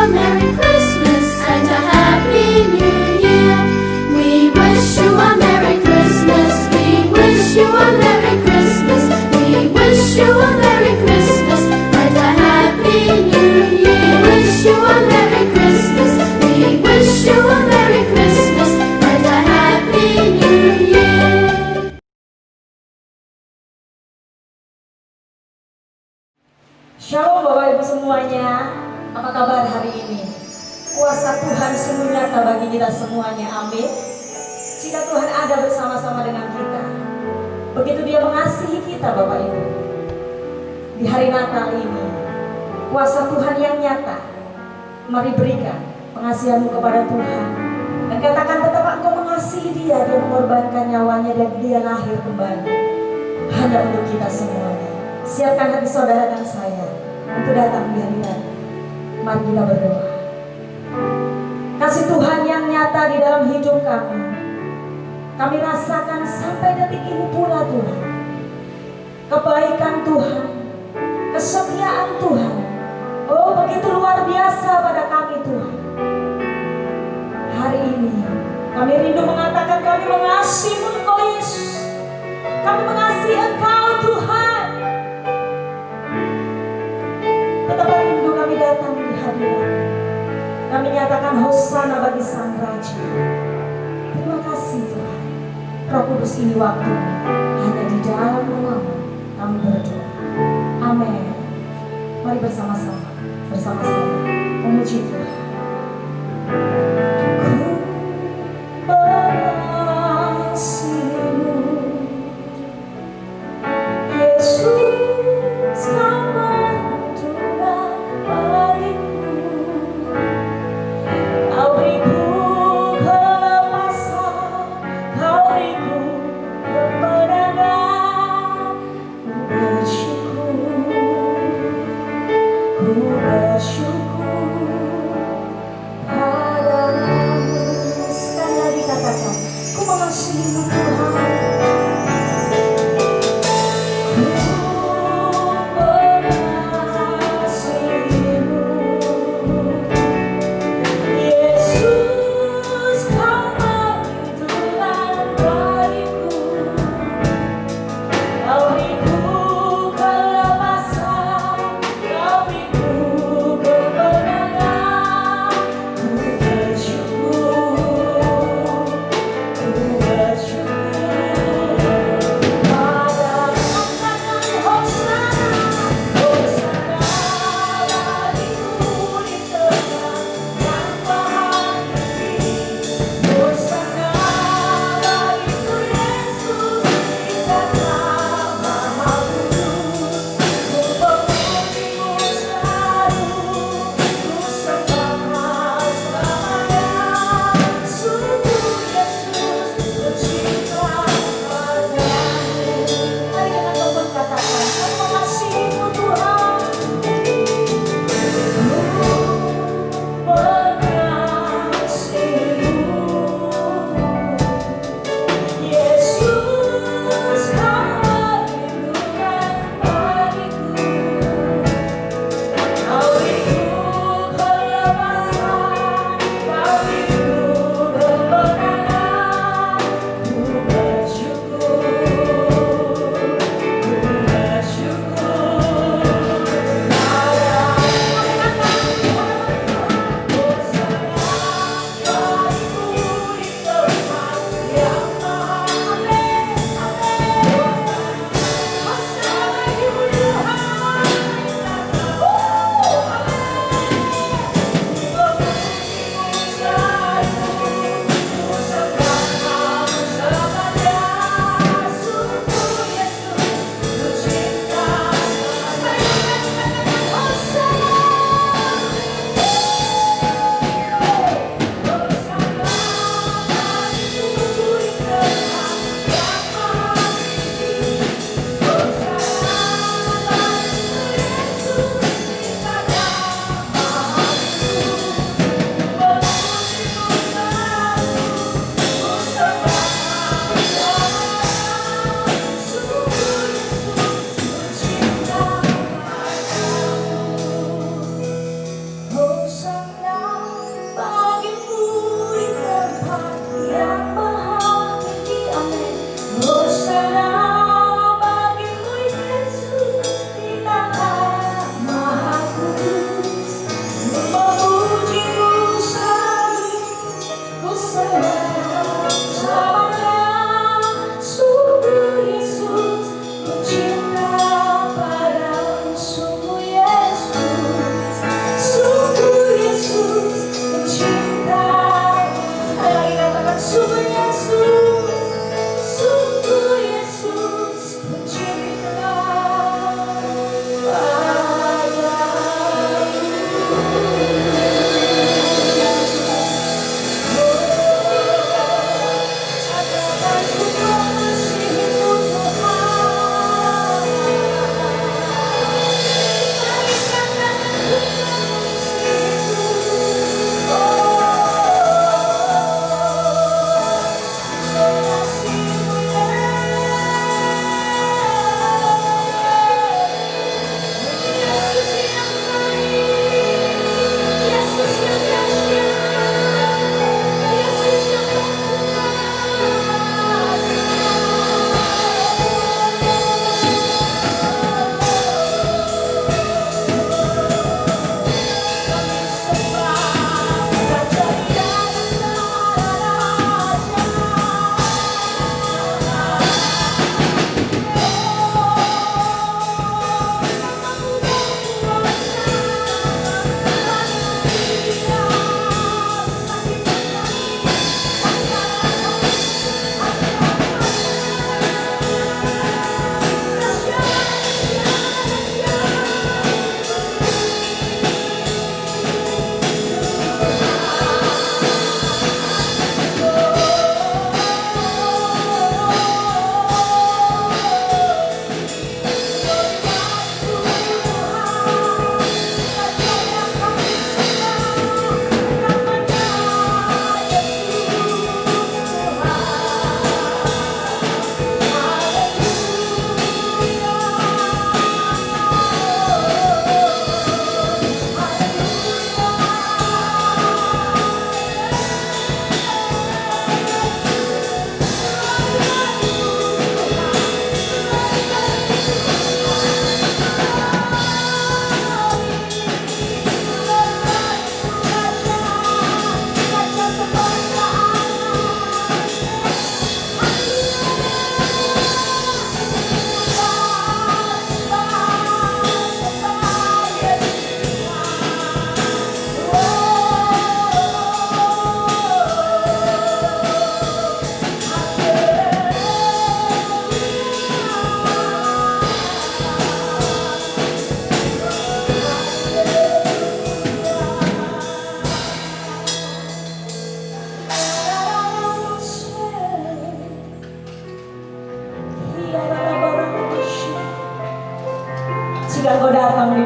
a Merry Christmas and a Happy New Year. We wish you a Merry Christmas. We wish you a Merry Christmas. We wish you a Merry Christmas and a Happy New Year. We wish you a Merry Christmas. We wish you a Merry Christmas and a Happy New Year. Shalom Bapak Ibu semuanya, apa kabar hari ini? Kuasa Tuhan sungguh nyata bagi kita semuanya, amin. Jika Tuhan ada bersama-sama dengan kita, begitu Dia mengasihi kita Bapak Ibu. Di hari Natal ini, kuasa Tuhan yang nyata, mari berikan pengasihanmu kepada Tuhan. Dan katakan betapa engkau mengasihi Dia, Dia mengorbankan nyawanya dan Dia lahir kembali. Hanya untuk kita semuanya. Siapkan hati saudara dan saya untuk datang di hadirat. Mari kita berdoa. Kasih Tuhan yang nyata di dalam hidup kami rasakan sampai detik ini pula Tuhan. Kebaikan Tuhan, kesetiaan Tuhan, oh begitu luar biasa pada kami Tuhan. Hari ini kami rindu mengatakan kami mengasihi Engkau Yesus. Kami mengasihi Engkau Tuhan. Betapa rindu kami datang di hadirat. Kami nyatakan hosana bagi Sang Raja. Terima kasih Tuhan. Roh Kudus ini waktu hanya di dalam namamu kami berdoa. Amin. Mari bersama-sama memuji Tuhan. Ku mengasihimu, Yesus kamu Tuhan bagiku. Kau beriku kelepasan, Kau beriku kemenangan. Ku bersyukur, ku bersyukur.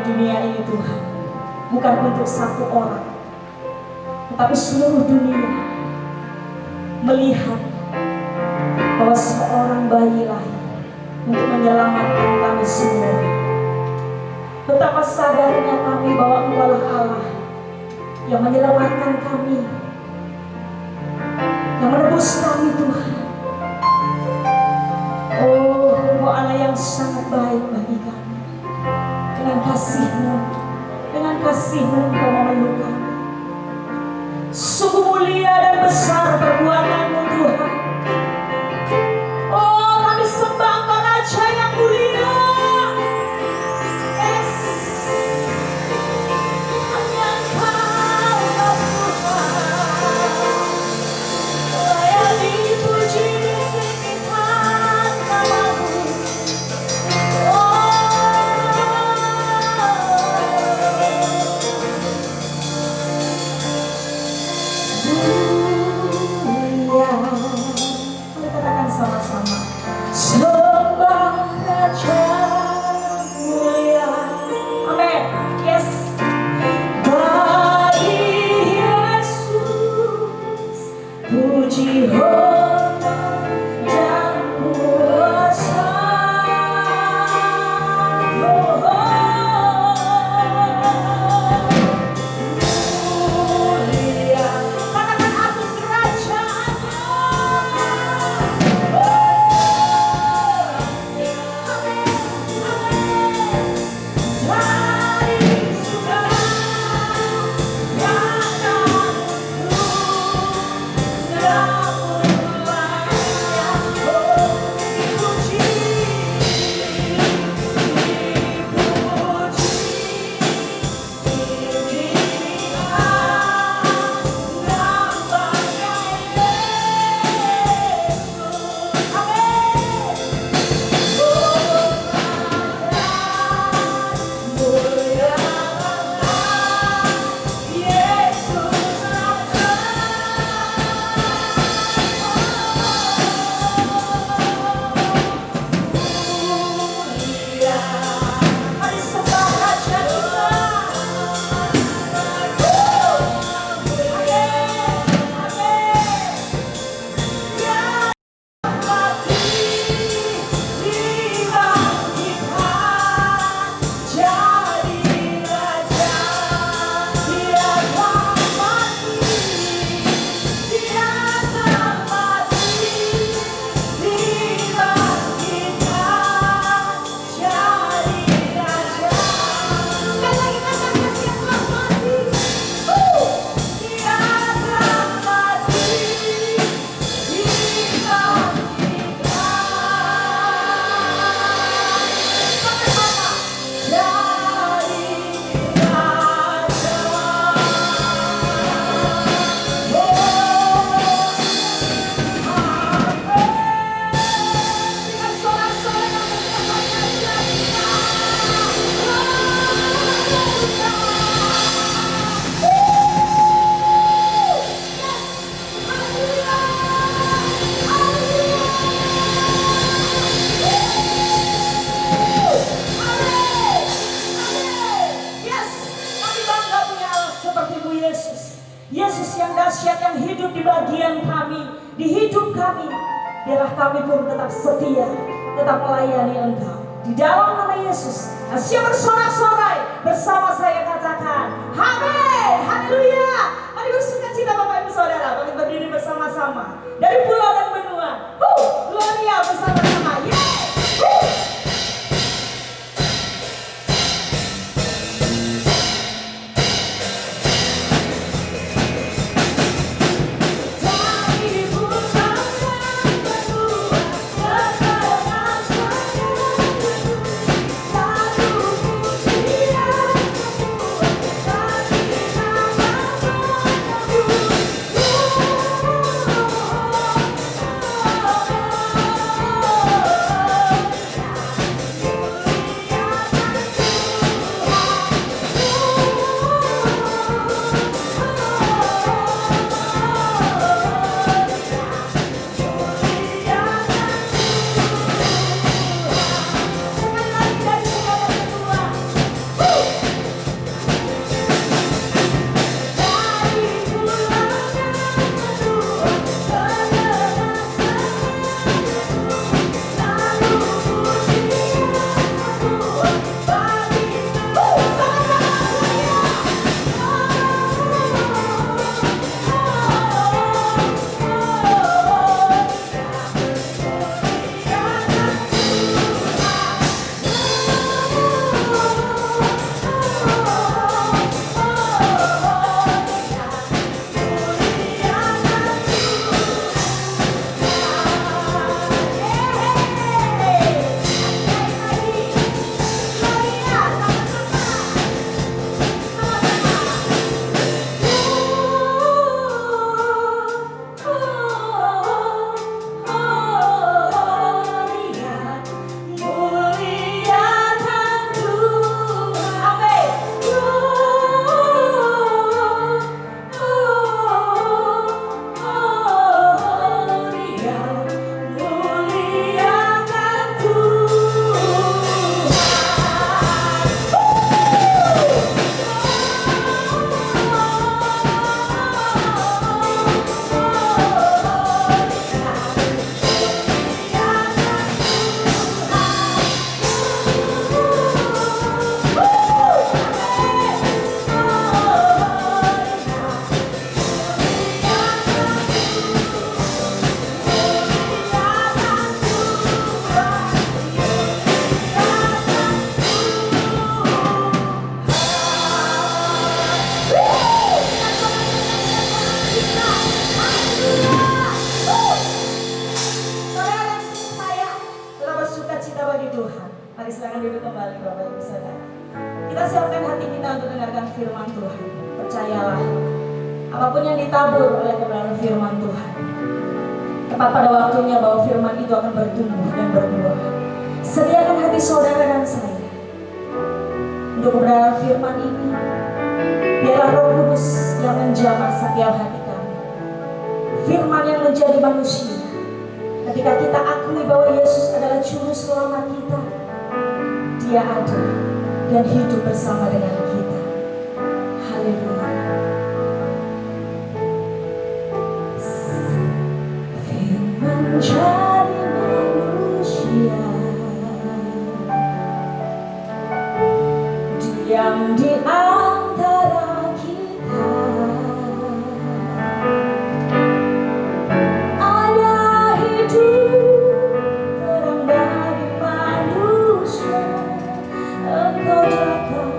dunia ini Tuhan, bukan untuk satu orang, tetapi seluruh dunia melihat bahwa seorang bayi lahir untuk menyelamatkan kami semua. Betapa sadarnya kami bahwa Engkaulah Allah yang menyelamatkan kami, yang menebus kami Tuhan. Oh, Engkau Allah yang sangat baik bagi kami. Dengan kasih-Mu Engkau memeluk kami. Sungguh mulia dan besar perbuatan-Mu Tuhan. Oh, kami sembah Engkau Raja yang mulia. Yes. Hanya Engkau ya Tuhan, layak dipuji tinggikan nama-Mu. Mulia, mari katakan sama-sama. Sembah Raja mulia. Amin. Yes. Bagi Yesus, puji hormat dan kuasa. Mulia, katakan agung kerajaannya. Dari surga Yesus yang dahsyat yang hidup di bagian kami, di hidup kami. Biarlah kami pun tetap setia, tetap melayani Engkau. Di dalam nama Yesus, siap bersorak-sorai bersama saya katakan, amin, haleluya. Mari bersukacita Bapak Ibu Saudara, mari berdiri bersama-sama dari pulau dan benua. Gloria bersama-sama, yeay. Dari Silakan duduk kembali Bapak Ibu Saudara. Kita siapkan hati kita untuk dengarkan firman Tuhan. Percayalah, apapun yang ditabur oleh kebenaran firman Tuhan, tepat pada waktunya bahwa firman itu akan bertumbuh dan berbuah. Sediakan hati saudara dan saya untuk kebenaran firman ini. Biarlah Roh Kudus yang menjamah setiap hati kami. Firman yang menjadi manusia. Ketika kita akui bahwa Yesus adalah juru selamat kita, Dia ada dan hidup bersama dengan kita. Haleluya. Firman jadi manusia, diam di antara kita. Ada hidup terang bagi manusia. Engkau datang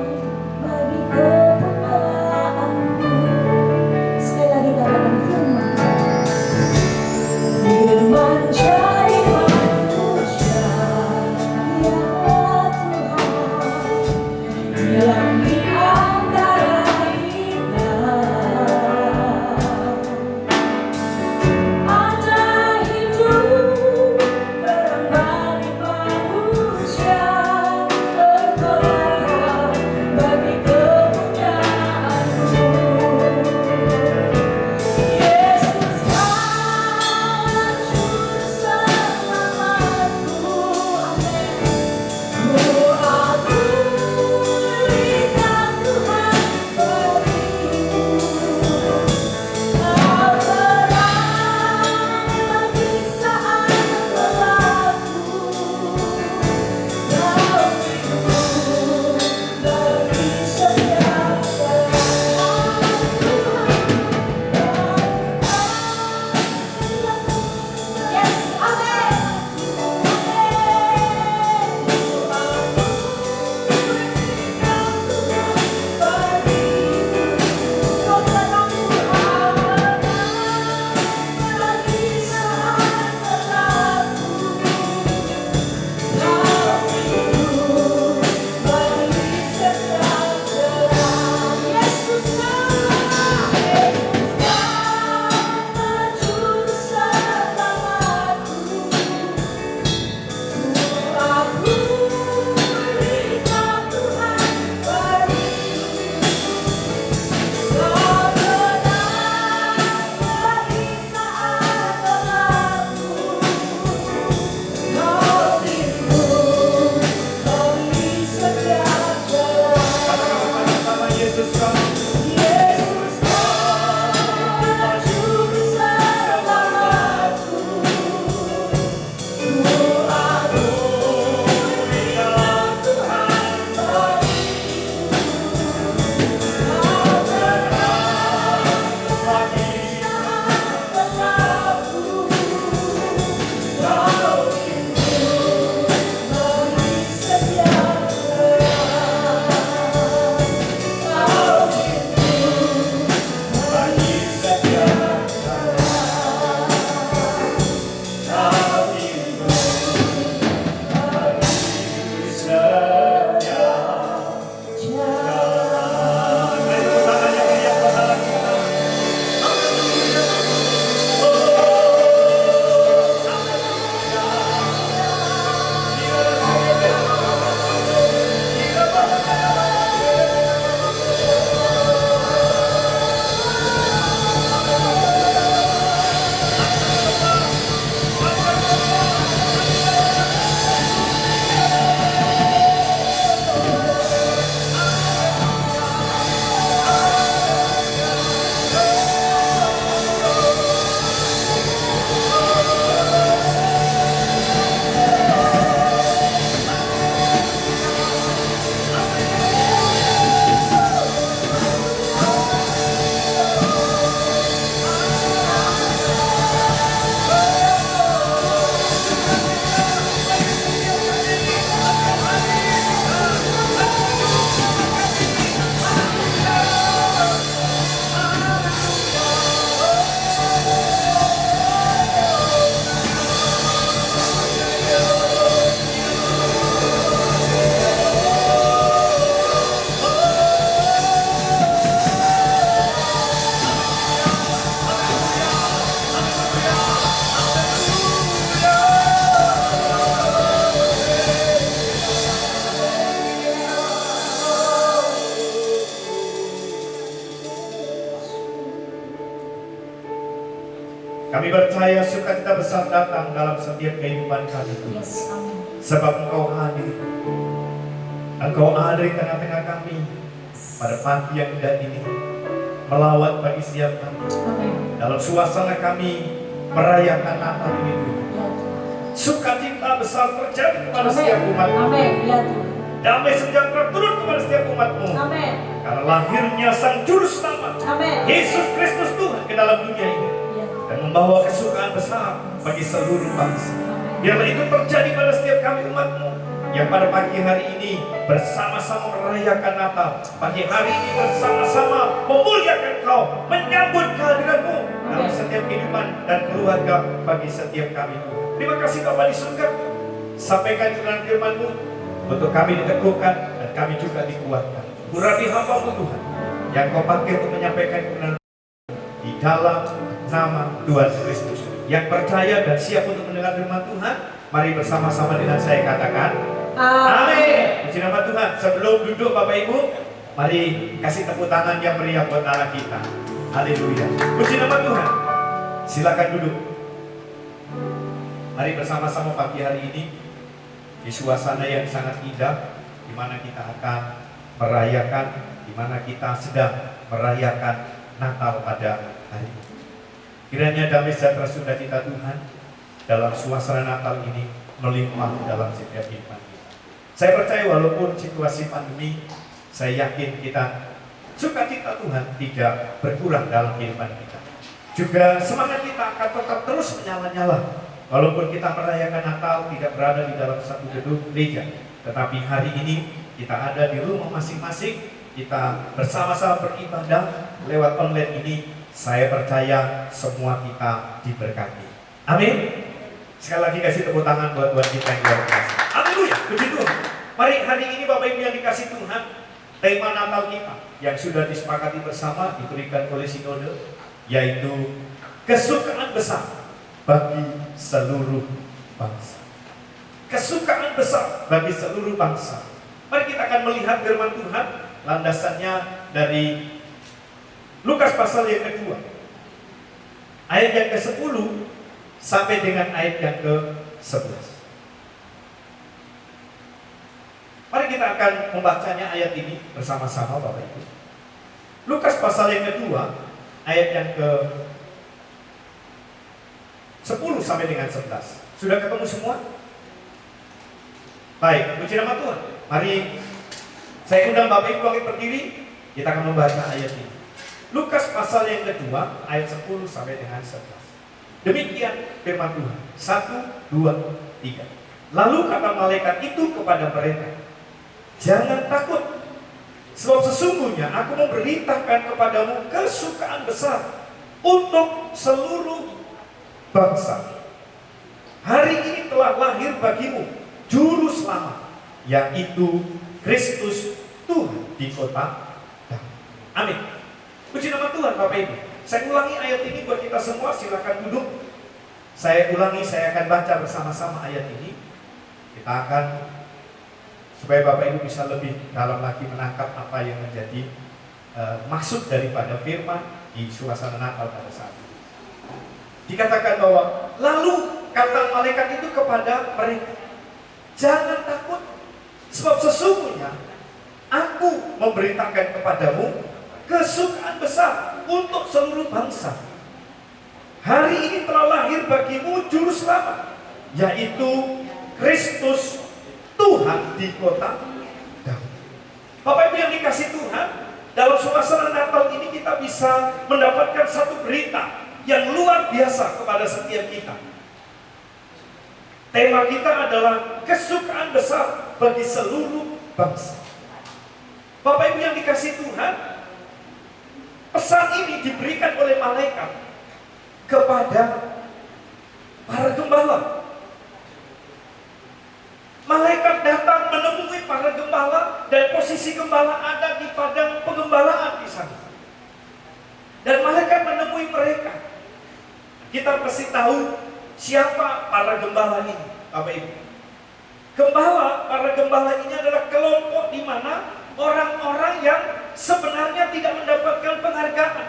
Kami percaya sukacita besar datang dalam setiap kehidupan kami. Yes, amin. Sebab Engkau hadir. Engkau ada di tengah-tengah kami pada pagi yang indah ini, melawat bagi setiap kami. Amin. Dalam suasana kami merayakan Natal ini, Tuhan. Ya Tuhan. Sukacita besar terjadi kepada setiap umat-Mu. Amin. Ya Tuhan. Damai sejahtera turun kepada setiap umat-Mu. Amin. Karena lahirnya Sang Juru Selamat, Amin. Yesus Kristus Tuhan, ke dalam dunia ini Ya Tuhan. dan membawa kesukaan besar bagi seluruh bangsa. Amin. Biarlah itu terjadi pada setiap kami umat-Mu yang pada pagi hari ini bersama-sama merayakan Natal. Pagi hari ini bersama-sama memuliakan Kau, menyambut kehadiran-Mu dalam setiap kehidupan dan keluarga bagi setiap kami. Terima kasih Bapa di surga. Sampaikan kebenaran firman-Mu untuk kami diteguhkan dan kami juga dikuatkan. Urapi hamba-Mu Tuhan yang Kau pakai untuk menyampaikan kebenaran di dalam nama Tuhan Kristus. Yang percaya dan siap untuk mendengar firman Tuhan, mari bersama-sama dengan saya katakan amin. Puji nama Tuhan. Sebelum duduk Bapak Ibu, mari kasih tepuk tangan yang meriah buat Allah kita. Haleluya. Puji nama Tuhan. Silakan duduk. Mari bersama-sama pagi hari ini di suasana yang sangat indah, di mana kita akan merayakan, di mana kita sedang merayakan Natal pada hari ini. Kiranya damai sejahtera sukacita Tuhan dalam suasana Natal ini melimpah dalam setiap kehidupan kita. Saya percaya walaupun situasi pandemi, saya yakin kita sukacita Tuhan tidak berkurang dalam kehidupan kita. Juga semangat kita akan tetap terus menyala-nyala. Walaupun kita merayakan Natal tidak berada di dalam satu gedung gereja, tetapi hari ini kita ada di rumah masing-masing, kita bersama-sama beribadah lewat online ini. Saya percaya semua kita diberkati. Amin. Sekali lagi kasih tepuk tangan buat Tuhan kita yang luar biasa. Haleluya, puji Tuhan. Mari hari ini Bapak Ibu yang dikasih Tuhan, tema Natal kita yang sudah disepakati bersama diberikan oleh Sinode, yaitu kesukaan besar bagi seluruh bangsa. Kesukaan besar bagi seluruh bangsa. Mari kita akan melihat firman Tuhan, landasannya dari Lukas pasal yang kedua, ayat yang ke-10 sampai dengan ayat yang ke-11. Mari kita akan membacanya ayat ini bersama-sama Bapak Ibu. Lukas pasal yang kedua, ayat yang ke-10 sampai dengan 11. Sudah ketemu semua? Baik, puji nama Tuhan. Mari saya undang Bapak Ibu bangkit berdiri, kita akan membaca ayat ini. Lukas pasal yang kedua, ayat 10 sampai dengan 11. Demikian firman Tuhan. 1, 2, 3. Lalu kata malaikat itu kepada mereka, jangan takut, sebab sesungguhnya aku memberitakan kepadamu kesukaan besar untuk seluruh bangsa. Hari ini telah lahir bagimu Juru Selamat, yaitu Kristus Tuhan di kota Daud. Amin. Puji nama Tuhan Bapak Ibu. Saya ulangi ayat ini buat kita semua, silakan duduk. Saya ulangi, saya akan baca bersama-sama ayat ini. Kita akan, supaya Bapak Ibu bisa lebih dalam lagi menangkap apa yang menjadi maksud daripada firman di suasana Natal pada saat ini. Dikatakan bahwa, lalu kata malaikat itu kepada mereka, jangan takut, sebab sesungguhnya aku memberitakan kepadamu kesukaan besar untuk seluruh bangsa. Hari ini telah lahir bagimu Juru Selamat, yaitu Kristus Tuhan di kota Daud. Bapak Ibu yang dikasih Tuhan, dalam suasana Natal ini kita bisa mendapatkan satu berita yang luar biasa kepada setiap kita. Tema kita adalah kesukaan besar bagi seluruh bangsa. Bapak Ibu yang dikasih Tuhan, pesan ini diberikan oleh malaikat kepada para gembala. Malaikat datang menemui para gembala dan posisi gembala ada di padang penggembalaan di sana. Dan malaikat menemui mereka. Kita pasti tahu siapa para gembala ini, Bapak Ibu. Para gembala ini adalah kelompok di mana orang-orang yang sebenarnya tidak mendapatkan penghargaan.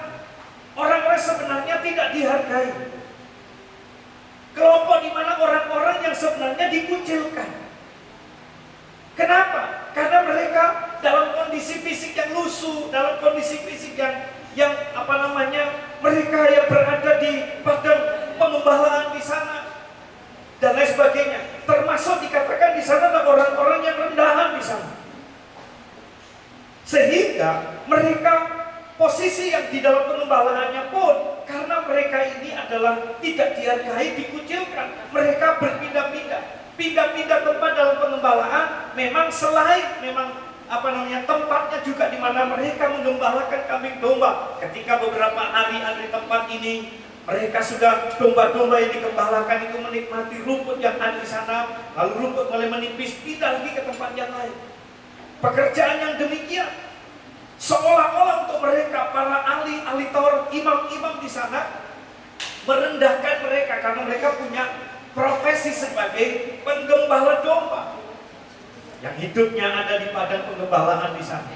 Orang-orang sebenarnya tidak dihargai. dalam kondisi fisik yang mereka yang berada di padang pengembalaan di sana dan lain sebagainya. Termasuk dikatakan di sana ada orang-orang yang rendahan di sana. Sehingga mereka posisi yang di dalam pengembalaannya pun, karena mereka ini adalah tidak dihargai, dikucilkan, mereka pindah-pindah tempat dalam pengembalaan. Memang selain tempatnya juga di mana mereka menggembalakan kambing domba. Ketika beberapa hari ada di tempat ini, mereka sudah domba-domba yang digembalakan itu menikmati rumput yang ada di sana, lalu rumput mulai menipis, pindah lagi ke tempat yang lain. Pekerjaan yang demikian seolah-olah untuk mereka, para ahli Taurat, imam-imam di sana, merendahkan mereka karena mereka punya profesi sebagai penggembala domba yang hidupnya ada di padang pengembalaan di sana.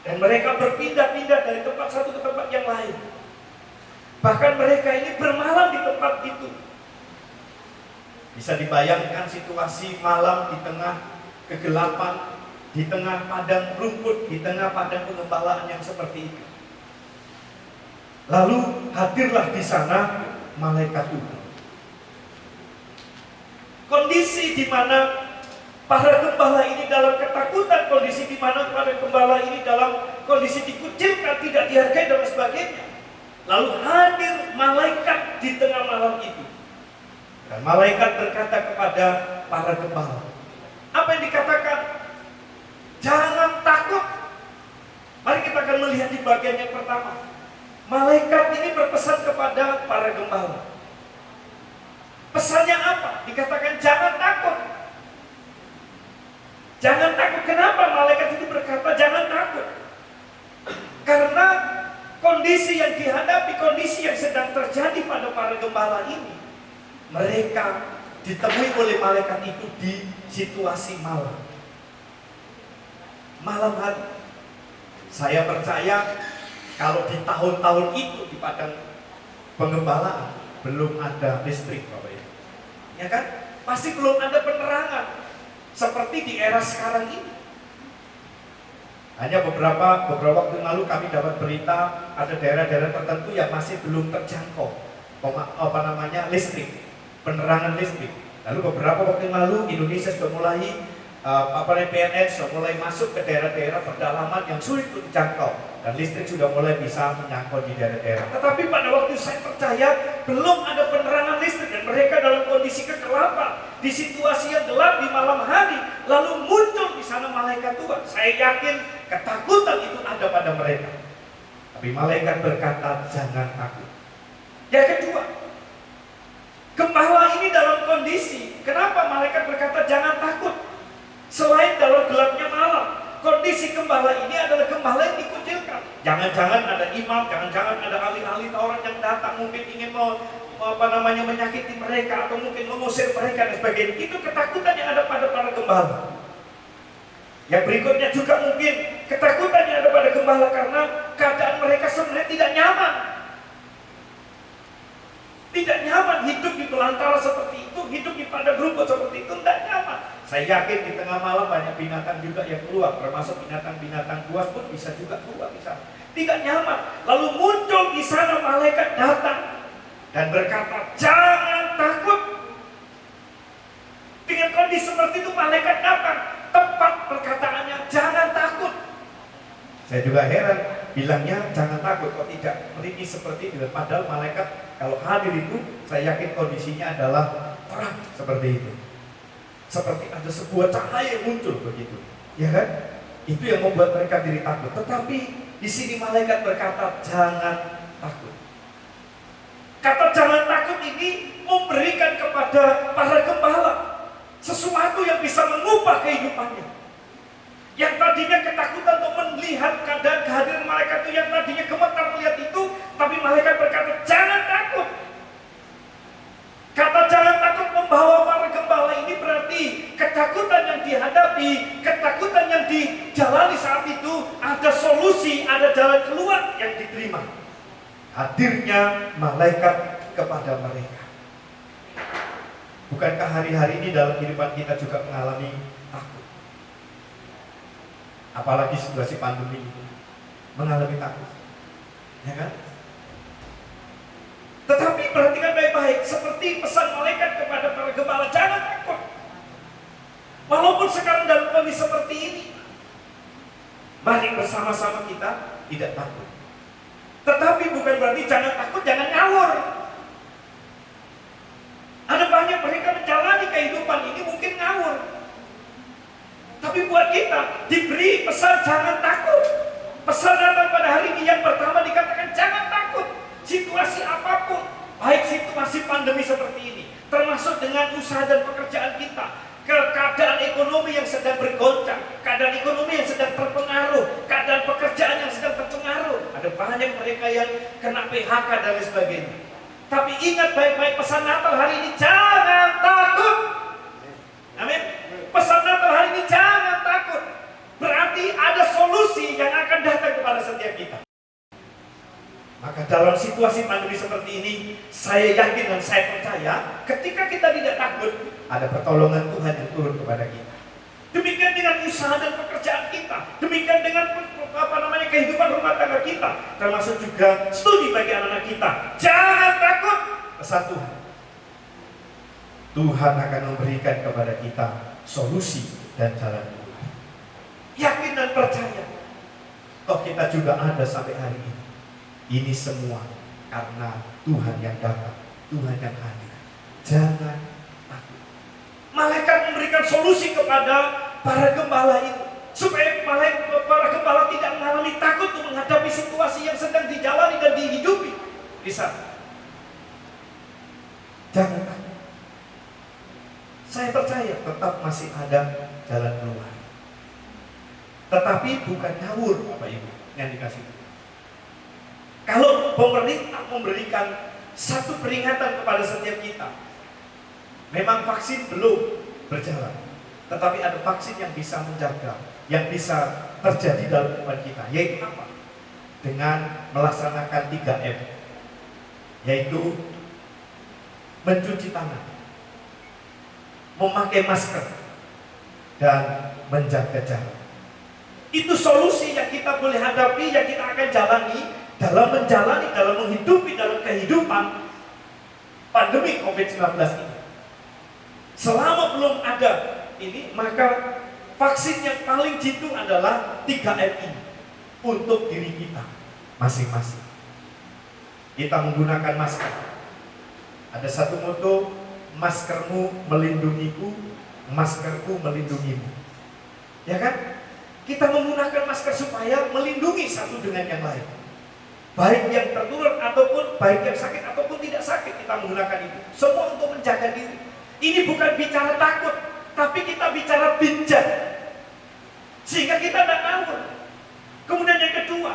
Dan mereka berpindah-pindah dari tempat satu ke tempat yang lain. Bahkan mereka ini bermalam di tempat itu. Bisa dibayangkan situasi malam di tengah kegelapan, di tengah padang rumput, di tengah padang pengembalaan yang seperti itu. Lalu hadirlah di sana malaikat Tuhan. Kondisi di mana para gembala ini dalam ketakutan, kondisi di mana para gembala ini dalam kondisi dikucilkan, tidak dihargai dan sebagainya. Lalu hadir malaikat di tengah malam itu. Dan malaikat berkata kepada para gembala. Apa yang dikatakan? Jangan takut. Mari kita akan melihat di bagian yang pertama. Malaikat ini berpesan kepada para gembala. Pesannya apa? Dikatakan jangan takut. Jangan takut. Kenapa malaikat itu berkata jangan takut? Karena kondisi yang dihadapi, kondisi yang sedang terjadi pada para gembala ini, mereka ditemui oleh malaikat itu di situasi malam. Malam hari. Saya percaya kalau di tahun-tahun itu di padang pengembalaan belum ada listrik, Bapak Ibu. Ya kan? Pasti belum ada penerangan seperti di era sekarang ini. Hanya beberapa waktu lalu kami dapat berita ada daerah-daerah tertentu yang masih belum terjangkau listrik, penerangan listrik. Lalu beberapa waktu lalu Indonesia sudah mulai PLN sudah mulai masuk ke daerah-daerah pedalaman yang sulit untuk dijangkau dan listrik sudah mulai bisa menyangkut di daerah-daerah. Tetapi pada waktu saya percaya belum ada penerangan listrik dan mereka dalam kondisi kegelapan, di situasi yang gelap di malam hari, lalu muncul di sana malaikat Tuhan. Saya yakin ketakutan itu ada pada mereka. Tapi malaikat berkata jangan takut. Yang kedua, gembala ini dalam kondisi, kenapa malaikat berkata jangan takut? Selain dalam gelapnya malam, kondisi gembala ini adalah gembala yang dikucilkan. Jangan-jangan ada imam, jangan-jangan ada ahli-ahli Taurat yang datang mungkin ingin menyakiti mereka atau mungkin mengusir mereka dan sebagainya. Itu ketakutan yang ada pada para gembala. Yang berikutnya juga mungkin ketakutan yang ada pada gembala karena keadaan mereka sebenarnya tidak nyaman. Tidak nyaman hidup di belantara seperti itu, hidup di padang rumput seperti itu, tidak nyaman. Saya yakin di tengah malam banyak binatang juga yang keluar, termasuk binatang-binatang buas pun bisa juga keluar di sana. Tidak nyaman. Lalu muncul di sana malaikat datang dan berkata, jangan takut. Dengan kondisi seperti itu malaikat datang, tepat perkataannya, jangan takut. Saya juga heran, bilangnya jangan takut, kok tidak merinding seperti itu. Padahal malaikat kalau hadir itu, saya yakin kondisinya adalah terang seperti itu. Seperti ada sebuah cahaya yang muncul begitu, ya kan? Itu yang membuat mereka diri takut. Tetapi di sini malaikat berkata jangan takut. Kata jangan takut ini memberikan kepada para gembala sesuatu yang bisa mengubah kehidupannya. Yang tadinya ketakutan untuk melihat keadaan kehadiran malaikat itu, yang tadinya gemetar melihat itu, tapi malaikat berkata jangan takut. Kata jangan takut membawa para gembala ini berarti ketakutan yang dihadapi, ketakutan yang dijalani saat itu, ada solusi, ada jalan keluar yang diterima. Hadirnya malaikat kepada mereka. Bukankah hari-hari ini dalam kehidupan kita juga mengalami takut? Apalagi situasi pandemi ini. mengalami takut. Ya kan? Tetapi perhatikan baik-baik, seperti pesan malaikat kepada para gembala, jangan takut. Walaupun sekarang dalam kondisi seperti ini, mari bersama-sama kita tidak takut. Tetapi bukan berarti jangan takut, jangan ngawur. Ada banyak mereka menjalani kehidupan ini mungkin ngawur. Tapi buat kita diberi pesan jangan takut. Pesan datang pada hari ini yang pertama dikatakan jangan takut. Situasi apapun, baik situasi pandemi seperti ini, termasuk dengan usaha dan pekerjaan kita, keadaan ekonomi yang sedang bergoncang, keadaan ekonomi yang sedang terpengaruh, keadaan pekerjaan yang sedang terpengaruh. Ada banyak mereka yang kena PHK dan lain sebagainya. Tapi ingat baik-baik pesan Natal hari ini, jangan takut. Amin. Pesan Natal hari ini, jangan takut. Berarti ada solusi yang akan datang kepada setiap kita. Maka dalam situasi pandemi seperti ini, saya yakin dan saya percaya ketika kita tidak takut, ada pertolongan Tuhan yang turun kepada kita. Demikian dengan usaha dan pekerjaan kita, demikian dengan kehidupan rumah tangga kita, termasuk juga studi bagi anak-anak kita. Jangan takut, pesan Tuhan. Tuhan akan memberikan kepada kita solusi dan jalan keluar. Yakin dan percaya. Toh kita juga ada sampai hari ini. Ini semua karena Tuhan yang datang, Tuhan yang hadir. Jangan takut. Malaikat memberikan solusi kepada para gembala itu, supaya para gembala tidak mengalami takut untuk menghadapi situasi yang sedang dijalani dan dihidupi di sana. Jangan takut. Saya percaya tetap masih ada jalan keluar. Tetapi bukan ngawur, Bapak Ibu, yang dikasih. Kalau pemerintah memberikan satu peringatan kepada setiap kita, memang vaksin belum berjalan, tetapi ada vaksin yang bisa menjaga, yang bisa terjadi dalam kehidupan kita, yaitu apa? Dengan melaksanakan 3M, yaitu mencuci tangan, memakai masker, dan menjaga jarak. Itu solusi yang kita boleh hadapi, yang kita akan jalani dalam menjalani, dalam menghidupi, dalam kehidupan pandemi COVID-19 ini. Selama belum ada ini, maka vaksin yang paling jitu adalah 3M ini untuk diri kita masing-masing. Kita menggunakan masker. Ada satu moto, maskermu melindungiku, maskerku melindungimu. Ya kan? Kita menggunakan masker supaya melindungi satu dengan yang lain. Baik yang tertular ataupun baik yang sakit ataupun tidak sakit, kita menggunakan itu. Semua untuk menjaga diri. Ini bukan bicara takut, tapi kita bicara bijak. Sehingga kita tidak ngawur. Kemudian yang kedua,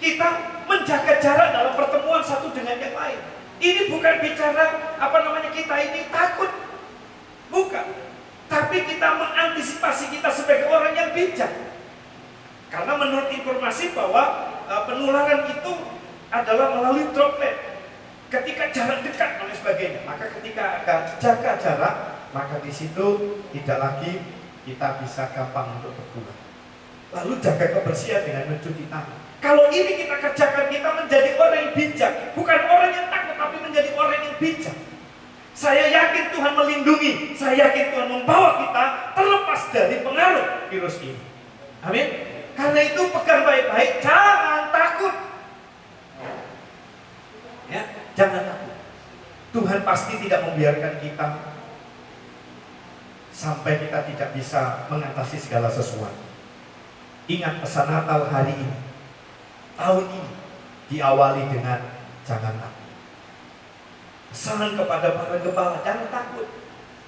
kita menjaga jarak dalam pertemuan satu dengan yang lain. Ini bukan bicara kita ini takut. Bukan. Tapi kita mengantisipasi kita sebagai orang yang bijak. Karena menurut informasi bahwa penularan itu adalah melalui droplet. Ketika jarak dekat dan sebagainya, maka ketika agak jaga jarak, maka di situ tidak lagi kita bisa gampang untuk berkeluar. Lalu jaga kebersihan dengan mencuci tangan. Kalau ini kita kerjakan, kita menjadi orang yang bijak, bukan orang yang takut, tapi menjadi orang yang bijak. Saya yakin Tuhan melindungi, saya yakin Tuhan membawa kita terlepas dari pengaruh virus ini. Amin. Karena itu pegang baik-baik, jangan takut. Ya, jangan takut. Tuhan pasti tidak membiarkan kita sampai kita tidak bisa mengatasi segala sesuatu. Ingat pesan Natal hari ini, tahun ini diawali dengan jangan takut. Pesan kepada para gembala, jangan takut.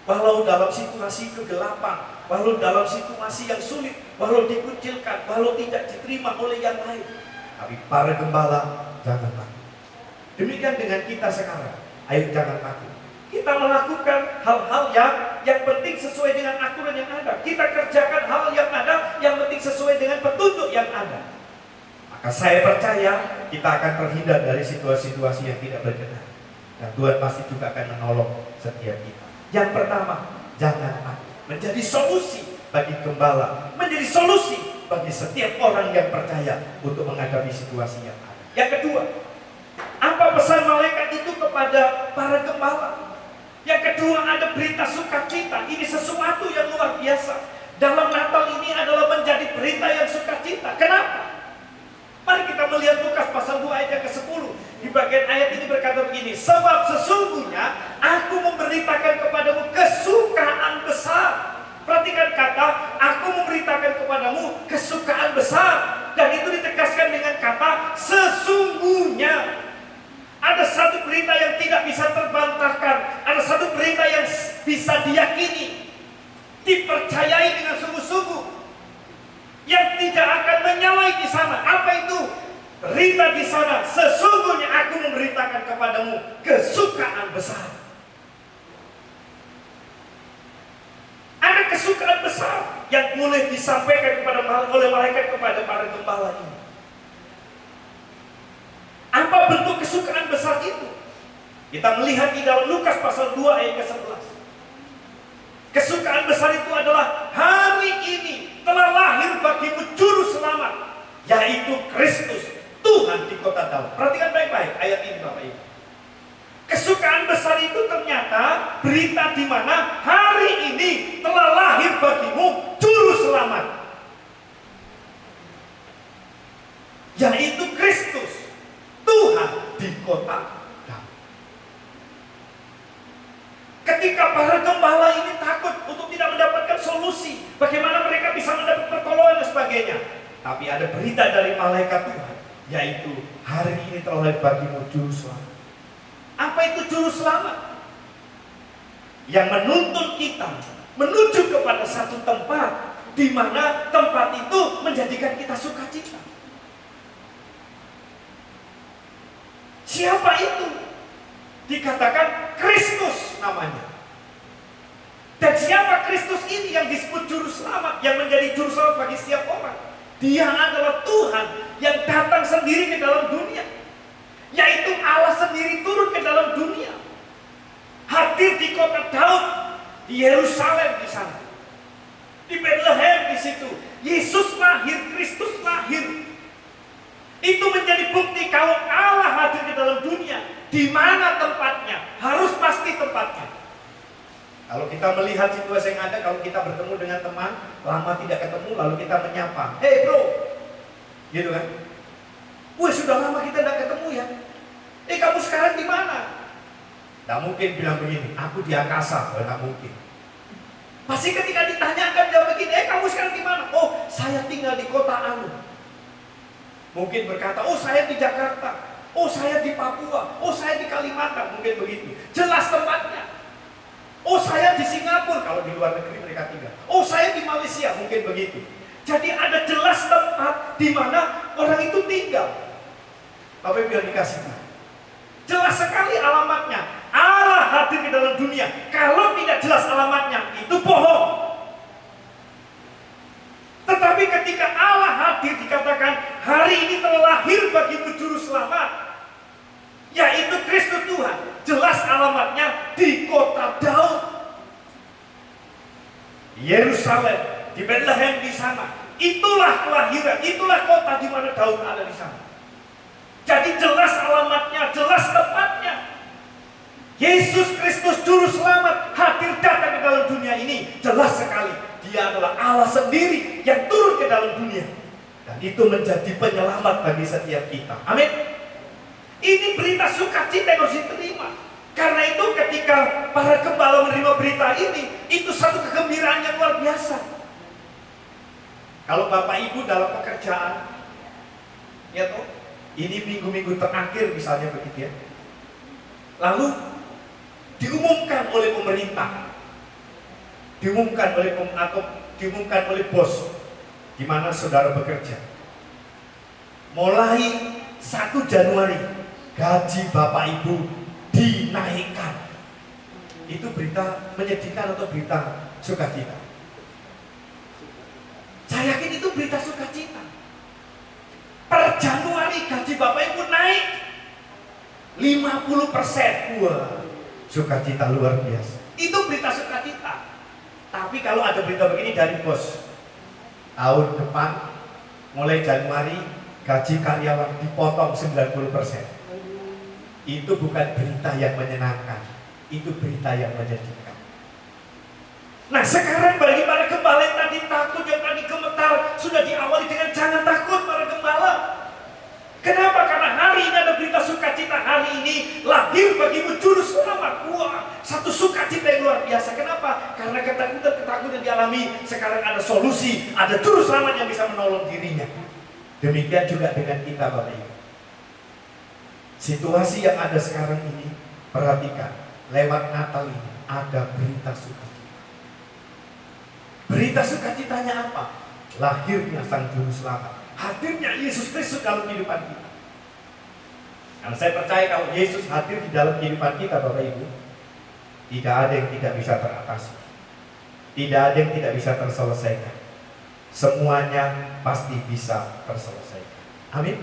Walau dalam situasi kegelapan, walau dalam situasi yang sulit, walau dikucilkan, walau tidak diterima oleh yang lain, tapi para gembala jangan takut. Demikian dengan kita sekarang, ayo jangan takut. Kita melakukan hal-hal yang penting sesuai dengan aturan yang ada. Kita kerjakan hal yang ada, yang penting sesuai dengan petunjuk yang ada. Maka saya percaya kita akan terhindar dari situasi-situasi yang tidak berkenan. Dan Tuhan pasti juga akan menolong setiap kita. Yang pertama, jangan takut. Menjadi solusi bagi gembala, menjadi solusi bagi setiap orang yang percaya untuk menghadapi situasi yang ada. Yang kedua, apa pesan malaikat itu kepada para gembala? Yang kedua, ada berita sukacita. Ini sesuatu yang luar biasa. Dalam Natal ini adalah menjadi berita yang sukacita. Kenapa? Mari kita melihat Lukas pasal 2 ayat yang ke-10. Di bagian ayat ini berkata begini, sebab sesungguhnya aku memberitakan kepadamu kesukaan besar. Perhatikan kata, aku memberitakan kepadamu kesukaan besar. Dan itu ditegaskan dengan kata sesungguhnya. Ada satu berita yang tidak bisa terbantahkan. Ada satu berita yang bisa diyakini, dipercayai dengan sungguh-sungguh, yang tidak akan menyalai di sana. Apa itu? Berita di sana, sesungguhnya aku memberitakan kepadamu kesukaan besar. Ada kesukaan besar yang boleh disampaikan oleh malaikat kepada para gembala ini. Apa bentuk kesukaan besar itu? Kita melihat di dalam Lukas pasal 2 ayat ke-11. Kesukaan besar itu adalah hari ini telah lahir bagimu juru selamat, yaitu Kristus, Tuhan di kota Daud. Perhatikan baik-baik ayat ini Bapak Ibu. Kesukaan besar itu ternyata berita di mana hari ini telah lahir bagimu juru selamat, yaitu Kristus, Tuhan di kota Daud. Ketika para gembala ini takut untuk tidak mendapatkan solusi, bagaimana mereka bisa mendapat pertolongan dan sebagainya. Tapi ada berita dari malaikat Tuhan, yaitu hari ini telah lahir bagimu juru selamat. Apa itu juru selamat? Yang menuntun kita menuju kepada satu tempat, di mana tempat itu menjadikan kita sukacita. Siapa itu? Dikatakan Kristus namanya. Dan siapa Kristus ini yang disebut juru selamat, yang menjadi juru selamat bagi setiap orang? Dia adalah Tuhan yang datang sendiri ke dalam dunia, yaitu Allah sendiri turun ke dalam dunia, hadir di kota Daud, di Yerusalem di sana, di Bethlehem di situ. Yesus lahir, Kristus lahir. Itu menjadi bukti kalau Allah hadir di dalam dunia. Di mana tempatnya? Harus pasti tempatnya. Kalau kita melihat situasi yang ada, kalau kita bertemu dengan teman lama tidak ketemu, lalu kita menyapa, "Hey bro," gitu kan? "Wih, sudah lama kita tidak ketemu ya. Kamu sekarang di mana?" Tidak mungkin bilang begini, "Aku di angkasa." Tidak mungkin. Pasti ketika ditanyakan dia begini, "Kamu sekarang di mana?" "Oh, saya tinggal di kota anu." Mungkin berkata, "Oh, saya di Jakarta. Oh, saya di Papua. Oh, saya di Kalimantan." Mungkin begitu. Jelas tempatnya. "Oh, saya di Singapura." Kalau di luar negeri mereka tinggal. "Oh, saya di Malaysia." Mungkin begitu. Jadi ada jelas tempat di mana orang itu tinggal. Bapak Ibu yang dikasih, jelas sekali alamatnya. Allah hadir di dalam dunia. Kalau tidak jelas alamatnya, itu bohong. Tetapi ketika Allah hadir, dikatakan hari ini telah lahir bagimu juru selamat, yaitu Kristus Tuhan. Jelas alamatnya di kota Daud, Yerusalem, di Bethlehem di sana. Itulah kelahiran, itulah kota di mana Daud ada di sana. Jadi jelas alamatnya, jelas tempatnya. Yesus Kristus juru selamat hadir datang ke dalam dunia ini. Jelas sekali, dia adalah Allah sendiri yang turun ke dalam dunia. Dan itu menjadi penyelamat bagi setiap kita. Amin. Ini berita sukacita yang harus diterima. Karena itu ketika para gembala menerima berita ini, itu satu kegembiraan yang luar biasa. Kalau Bapak Ibu dalam pekerjaan, ya toh, ini minggu-minggu terakhir misalnya begitu ya, lalu diumumkan oleh pemerintah, diumumkan oleh bos di mana saudara bekerja, mulai 1 Januari gaji Bapak Ibu dinaikkan. Itu berita menyedihkan atau berita sukacita? Saya yakin itu berita sukacita. Per Januari gaji Bapak Ibu naik 50%. Wah, sukacita luar biasa. Itu berita sukacita. Tapi kalau ada berita begini dari bos, tahun depan mulai Januari gaji karyawan dipotong 90%. Itu bukan berita yang menyenangkan, itu berita yang menyedihkan. Nah sekarang bagi para gembala yang tadi takut, yang tadi gemetar, sudah diawali dengan jangan takut para gembala. Kenapa? Karena hari ini ada berita sukacita. Hari ini lahir bagimu juru selamat. Wah, satu sukacita yang luar biasa. Kenapa? Karena ketakutan yang dialami, sekarang ada solusi, ada juru selamat yang bisa menolong dirinya. Demikian juga dengan kita Bapak Ibu. Situasi yang ada sekarang ini, perhatikan, lewat Natal ini ada berita sukacita. Berita sukacitanya apa? Lahirnya Sang Juru Selamat, hadirnya Yesus Kristus dalam kehidupan kita. Karena saya percaya kalau Yesus hadir di dalam kehidupan kita Bapak Ibu, tidak ada yang tidak bisa teratasi, tidak ada yang tidak bisa terselesaikan. Semuanya pasti bisa terselesaikan. Amin.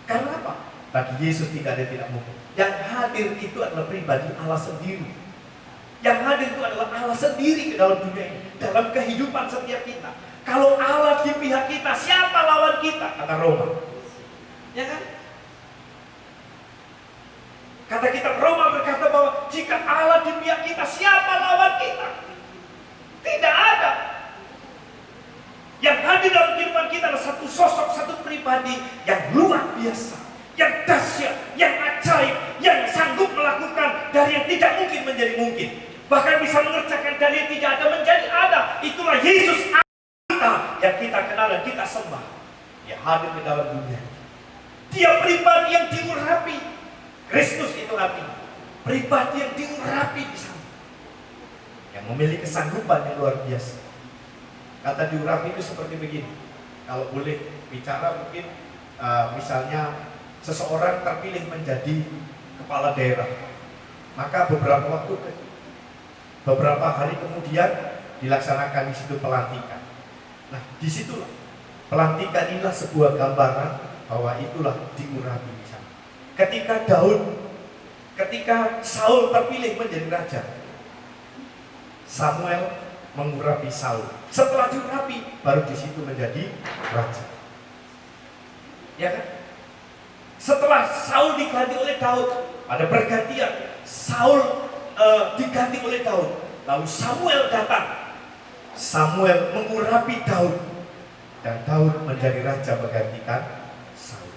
Karena apa? Bagi Yesus tidak ada yang tidak mungkin. Yang hadir itu adalah pribadi Allah sendiri. Yang hadir itu adalah Allah sendiri ke dalam dunia ini, dalam kehidupan setiap kita. Kalau Allah di pihak kita, siapa lawan kita? Kata Roma. Ya kan? Kata kitab Roma berkata bahwa jika Allah di pihak kita, siapa lawan kita? Tidak ada. Yang hadir dalam kehidupan kita adalah satu sosok, satu pribadi yang luar biasa, yang dahsyat, yang ajaib, yang sanggup melakukan dari yang tidak mungkin menjadi mungkin. Bahkan bisa mengerjakan dari yang tidak ada menjadi ada. Itulah Yesus kita yang kita kenal dan kita sembah. Dia hadir di dalam dunia. Dia pribadi yang diurapi. Kristus itu artinya pribadi yang diurapi di sana, yang memiliki kesanggupan yang luar biasa. Kata diurapi itu seperti begini. Kalau boleh bicara mungkin misalnya seseorang terpilih menjadi kepala daerah, maka beberapa hari kemudian dilaksanakan di situ pelantikan. Nah, disitulah pelantikan inilah sebuah gambaran bahwa itulah diurapi di sana. Ketika Saul terpilih menjadi raja, Samuel mengurapi Saul. Setelah diurapi, baru di situ menjadi raja. Ya kan? Setelah Saul diganti oleh Daud, pada pergantian Saul diganti oleh Daud, lalu Samuel datang. Samuel mengurapi Daud dan Daud menjadi raja menggantikan Saul.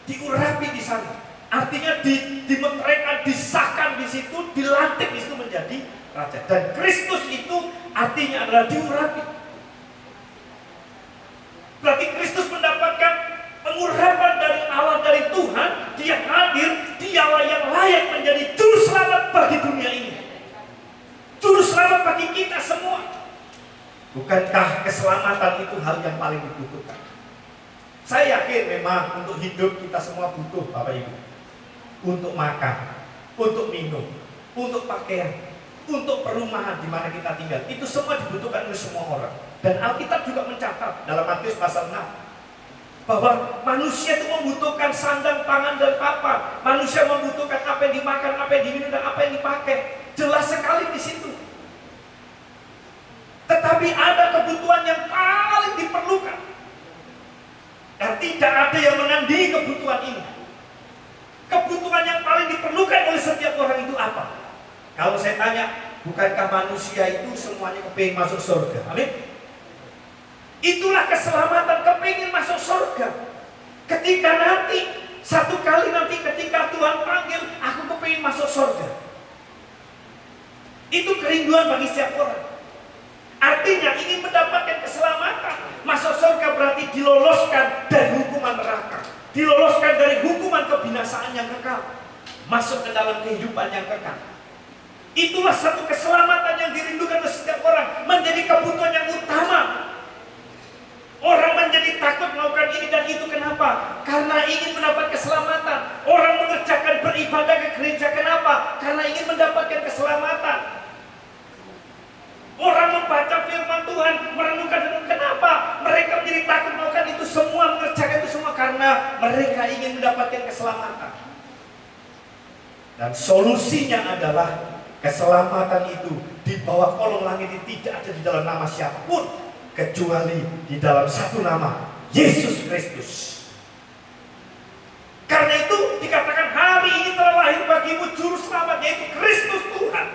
Diurapi di sana, artinya dimeteraikan, disahkan di situ, dilantik di situ menjadi raja. Dan Kristus itu artinya adalah diurapi. Berarti Kristus mendapatkan pengurapan dari Allah, dari Tuhan. Dia hadir, dialah yang layak menjadi juru selamat bagi dunia ini, juru selamat bagi kita semua. Bukankah keselamatan itu hal yang paling dibutuhkan? Saya yakin memang untuk hidup kita semua butuh Bapak Ibu. Untuk makan, untuk minum, untuk pakaian, untuk perumahan di mana kita tinggal. Itu semua dibutuhkan oleh semua orang. Dan Alkitab juga mencatat dalam Matius pasal 6 bahwa manusia itu membutuhkan sandang, pangan, dan papan. Manusia membutuhkan apa yang dimakan, apa yang diminum, dan apa yang dipakai. Jelas sekali di situ. Tetapi ada kebutuhan yang paling diperlukan, dan tidak ada yang menandingi kebutuhan ini. Kebutuhan yang paling diperlukan oleh setiap orang itu apa? Kalau saya tanya, bukankah manusia itu semuanya kepingin masuk surga? Amin. Itulah keselamatan, kepingin masuk surga. Ketika nanti, satu kali nanti ketika Tuhan panggil, aku kepingin masuk surga. Itu kerinduan bagi setiap orang. Artinya ingin mendapatkan keselamatan. Masuk surga berarti diloloskan dari hukuman neraka, diloloskan dari hukuman kebinasaan yang kekal, masuk ke dalam kehidupan yang kekal. Itulah satu keselamatan yang dirindukan oleh setiap orang, menjadi kebutuhan yang utama. Orang menjadi takut melakukan ini dan itu, kenapa? Karena ingin mendapat keselamatan. Orang mengerjakan beribadah ke gereja, kenapa? Karena ingin mendapatkan keselamatan. Orang membaca firman Tuhan, merenungkan firman, kenapa? Mereka menjadi takut melakukan itu semua, mengerjakan itu semua karena mereka ingin mendapatkan keselamatan. Dan solusinya adalah keselamatan itu di bawah kolong langit ini tidak ada di dalam nama siapapun, kecuali di dalam satu nama, Yesus Kristus. Karena itu dikatakan hari ini telah lahir bagimu juru selamat, yaitu Kristus Tuhan.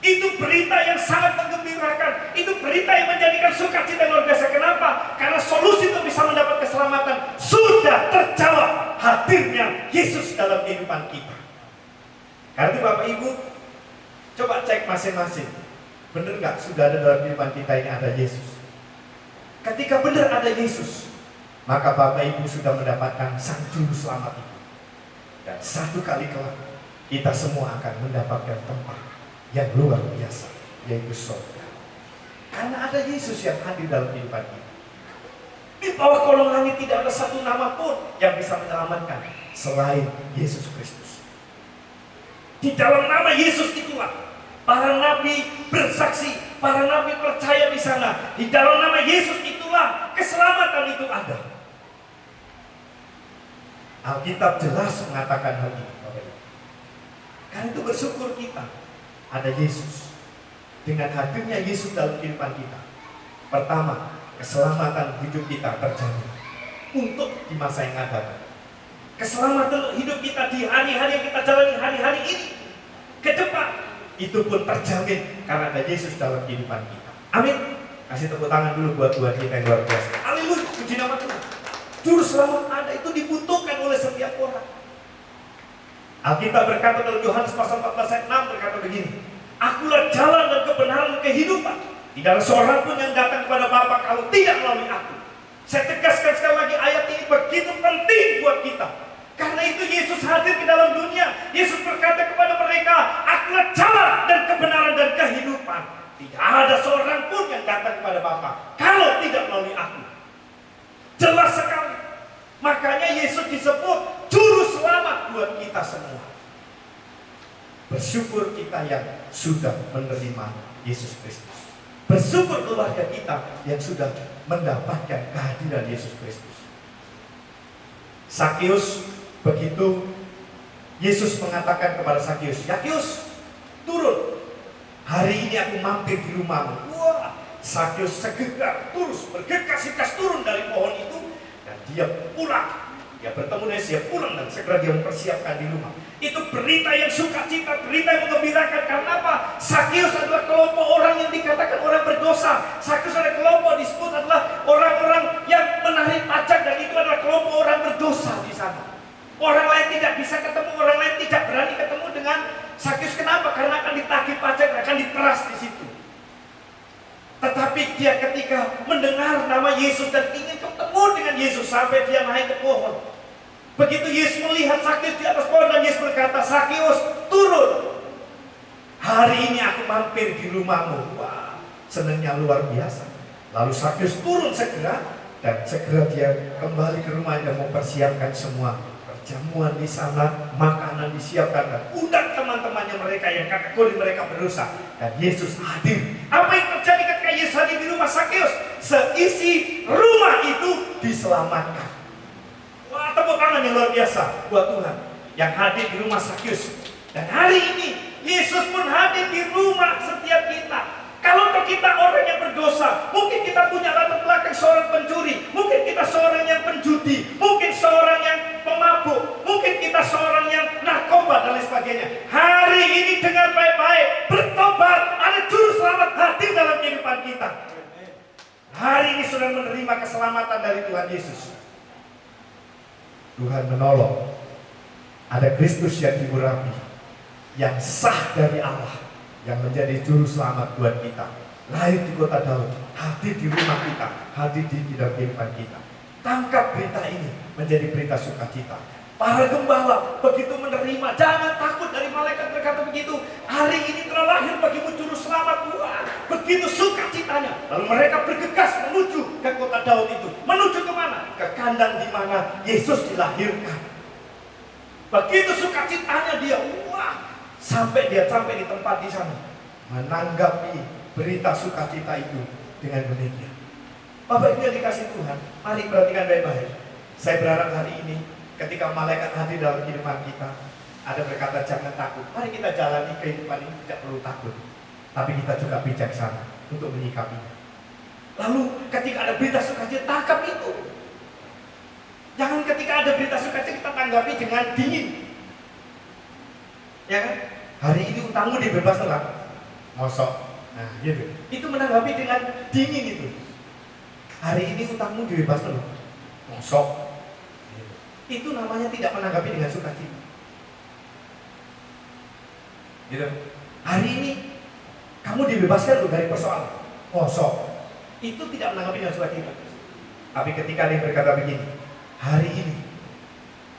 Itu berita yang sangat menggembirakan. Itu berita yang menjadikan sukacita luar biasa. Kenapa? Karena solusi untuk bisa mendapat keselamatan sudah terjawab, hadirnya Yesus dalam kehidupan kita. Karena itu Bapak Ibu, coba cek masing-masing. Benar nggak sudah ada dalam kehidupan kita ini ada Yesus? Ketika benar ada Yesus, maka Bapak Ibu sudah mendapatkan Sang Juru Selamat itu. Dan satu kali kelak, kita semua akan mendapatkan tempat yang luar biasa, yaitu surga. Karena ada Yesus yang hadir dalam kehidupan kita. Di bawah kolong langit tidak ada satu nama pun yang bisa menyelamatkan selain Yesus Kristus. Di dalam nama Yesus itulah para nabi bersaksi, para nabi percaya di sana. Di dalam nama Yesus itulah keselamatan itu ada. Alkitab jelas mengatakan hal ini. Karena itu bersyukur kita ada Yesus. Dengan hadirnya Yesus dalam kehidupan kita, pertama, keselamatan hidup kita terjamin untuk di masa yang akan datang. Keselamatan hidup kita di hari-hari yang kita jalani hari-hari ini ke depan, itu pun terjamin karena ada Yesus dalam kehidupan kita. Amin. Kasih tepuk tangan dulu buat Tuhan kita yang luar biasa. Haleluya, puji nama Tuhan. Juru selamat ada, itu dibutuhkan oleh setiap orang. Alkitab berkata dalam Yohanes pasal 14 ayat 6 berkata begini, Akulah jalan dan kebenaran dan kehidupan. Tidak ada seorang pun yang datang kepada Bapa kalau tidak melalui aku. Saya tegaskan sekali lagi, ayat ini begitu penting buat kita. Karena itu Yesus hadir ke dalam dunia. Yesus berkata kepada mereka, Akulah jalan dan kebenaran dan kehidupan. Tidak ada seorang pun yang datang kepada Bapa kalau tidak melalui aku. Jelas sekali. Makanya Yesus disebut juru selamat buat kita semua. Bersyukur kita yang sudah menerima Yesus Kristus. Bersyukur keluarga kita yang sudah mendapatkan kehadiran Yesus Kristus. Sakeus, begitu Yesus mengatakan kepada Sakeus, Sakeus, turun. Hari ini aku mampir di rumahmu. Wah, Sakeus segera terus bergegas-gegas turun dari pohon itu. Dan dia pulang. Dia bertemu dengan dia pulang dan segera dia mempersiapkan di rumah. Itu berita yang sukacita, berita yang menggembirakan. Karena apa? Sakeus adalah kelompok orang yang dikatakan orang berdosa. Sakeus adalah kelompok disebut adalah orang-orang yang menarik pajak, dan itu adalah kelompok orang berdosa di sana. Orang lain tidak bisa ketemu, orang lain tidak berani ketemu dengan Sakeus. Kenapa? Karena akan ditagih pajak, akan diperas di situ. Tetapi dia ketika mendengar nama Yesus dan ingin ketemu dengan Yesus sampai dia naik ke pohon. Begitu Yesus melihat Sakeus di atas pohon dan Yesus berkata, Sakeus, turun. Hari ini aku mampir di rumahmu. Wah, senangnya luar biasa. Lalu Sakeus turun segera dan segera dia kembali ke rumah dan mempersiapkan semua perjamuan di sana, makanan disiapkan dan undang teman-temannya mereka yang kategori mereka berdosa. Dan Yesus hadir. Apa yang terjadi ketika Yesus hadir di rumah Sakeus? Seisi rumah itu diselamatkan. Wah, tepuk tangan yang luar biasa buat Tuhan yang hadir di rumah Sakeus. Dan hari ini Yesus pun hadir di rumah setiap kita. Kalau kita orang yang berdosa, mungkin kita punya latar belakang seorang pencuri, mungkin kita seorang yang penjudi, mungkin seorang yang pemabuk, mungkin kita seorang yang narkoba dan lain sebagainya. Hari ini dengar baik-baik, bertobat, ada juru selamat hadir dalam kehidupan kita. Hari ini sudah menerima keselamatan dari Tuhan Yesus. Tuhan menolong. Ada Kristus yang diurapi, yang sah dari Allah, yang menjadi juru selamat buat kita. Lahir di kota Daud, hadir di rumah kita, hadir di dalam kehidupan kita. Tangkap berita ini menjadi berita sukacita. Para gembala begitu menerima, jangan takut, dari malaikat berkata begitu. Hari ini telah lahir bagimu juru selamat. Tuhan, begitu sukacitanya. Lalu mereka bergegas menuju ke kota Daud itu. Menuju kemana? Ke kandang di mana Yesus dilahirkan. Begitu sukacitanya dia, wah, sampai dia sampai di tempat di sana, menanggapi berita sukacita itu dengan demikian. Bapak Ibu yang dikasih Tuhan, mari perhatikan baik-baik. Saya berharap hari ini ketika malaikat hadir dalam kehidupan kita, ada berkata jangan takut. Mari kita jalani kehidupan ini tidak perlu takut, tapi kita juga bijaksana untuk menyikapinya. Lalu ketika ada berita sukacita, tangkap itu. Jangan ketika ada berita sukacita kita tanggapi dengan dingin. Ya kan? Hari ini utangmu dibebaskan lah. Mosok. Nah, gitu. Itu menanggapi dengan dingin itu. Hari ini utangmu dibebaskan loh. Mosok. Gitu. Itu namanya tidak menanggapi dengan sukacita. Gitu. Hari ini kamu dibebaskan loh dari persoalan. Mosok. Itu tidak menanggapi dengan sukacita. Tapi ketika dia berkata begini, hari ini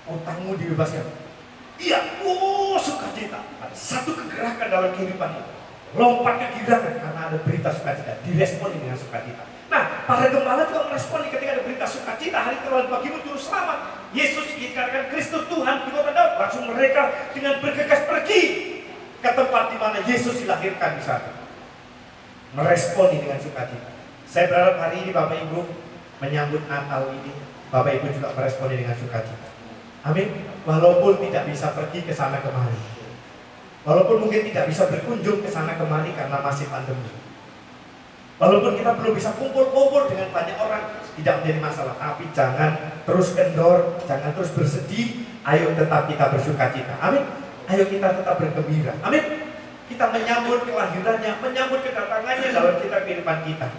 utangmu dibebaskan. Iya, sukacita. Ada satu kegerakan dalam kehidupan itu. Lompat kegirangan karena ada berita sukacita. Diresponi dengan sukacita. Nah, para gembala juga meresponi ketika ada berita sukacita. Hari terlalu bagimu juru selamat. Yesus dikatakan Kristus Tuhan di kota Daud. Langsung mereka dengan bergegas pergi ke tempat di mana Yesus dilahirkan di sana. Meresponi dengan sukacita. Saya berharap hari ini Bapak Ibu menyambut Natal ini, Bapak Ibu juga meresponi dengan sukacita. Amin. Walaupun tidak bisa pergi ke sana kemari, walaupun mungkin tidak bisa berkunjung ke sana kemari karena masih pandemi, walaupun kita belum bisa kumpul-kumpul dengan banyak orang, tidak menjadi masalah. Tapi jangan terus kendor, jangan terus bersedih. Ayo tetap kita bersukacita. Amin. Ayo kita tetap bergembira. Amin. Kita menyambut kelahirannya, menyambut kedatangannya dalam kehidupan kita.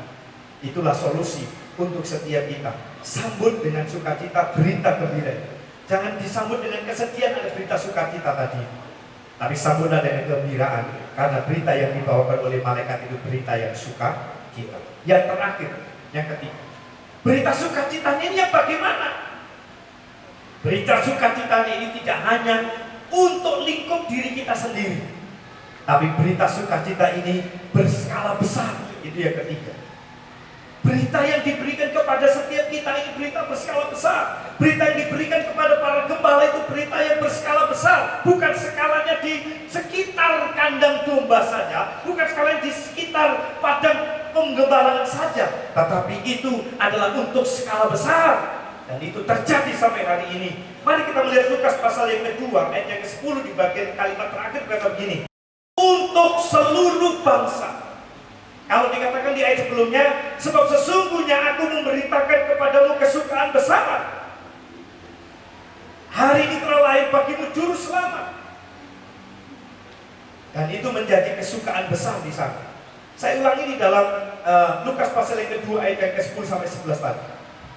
Itulah solusi untuk setiap kita. Sambut dengan sukacita berita gembira. Jangan disambut dengan kesedihan ada berita sukacita tadi. Tapi sambutlah dengan kegembiraan karena berita yang dibawakan oleh malaikat itu berita yang sukacita. Yang terakhir, yang ketiga, berita sukacitanya ini yang bagaimana? Berita sukacitanya ini tidak hanya untuk lingkup diri kita sendiri, tapi berita sukacita ini berskala besar. Itu yang ketiga. Berita yang diberikan kepada setiap kita ini berita berskala besar. Berita yang diberikan kepada para gembala itu berita yang berskala besar. Bukan skalanya di sekitar kandang domba saja, bukan skalanya di sekitar padang penggembalaan saja, tetapi itu adalah untuk skala besar. Dan itu terjadi sampai hari ini. Mari kita melihat Lukas pasal yang kedua, ayat yang ke-10 di bagian kalimat terakhir berkata begini. Untuk seluruh bangsa. Kalau dikatakan di ayat sebelumnya, sebab sesungguhnya aku memberitakan kepadamu kesukaan besar. Hari ini telah lahir bagimu juru selamat. Dan itu menjadi kesukaan besar di sana. Saya ulangi di dalam Lukas pasal yang kedua ayat yang ke-10 sampai 11 tadi.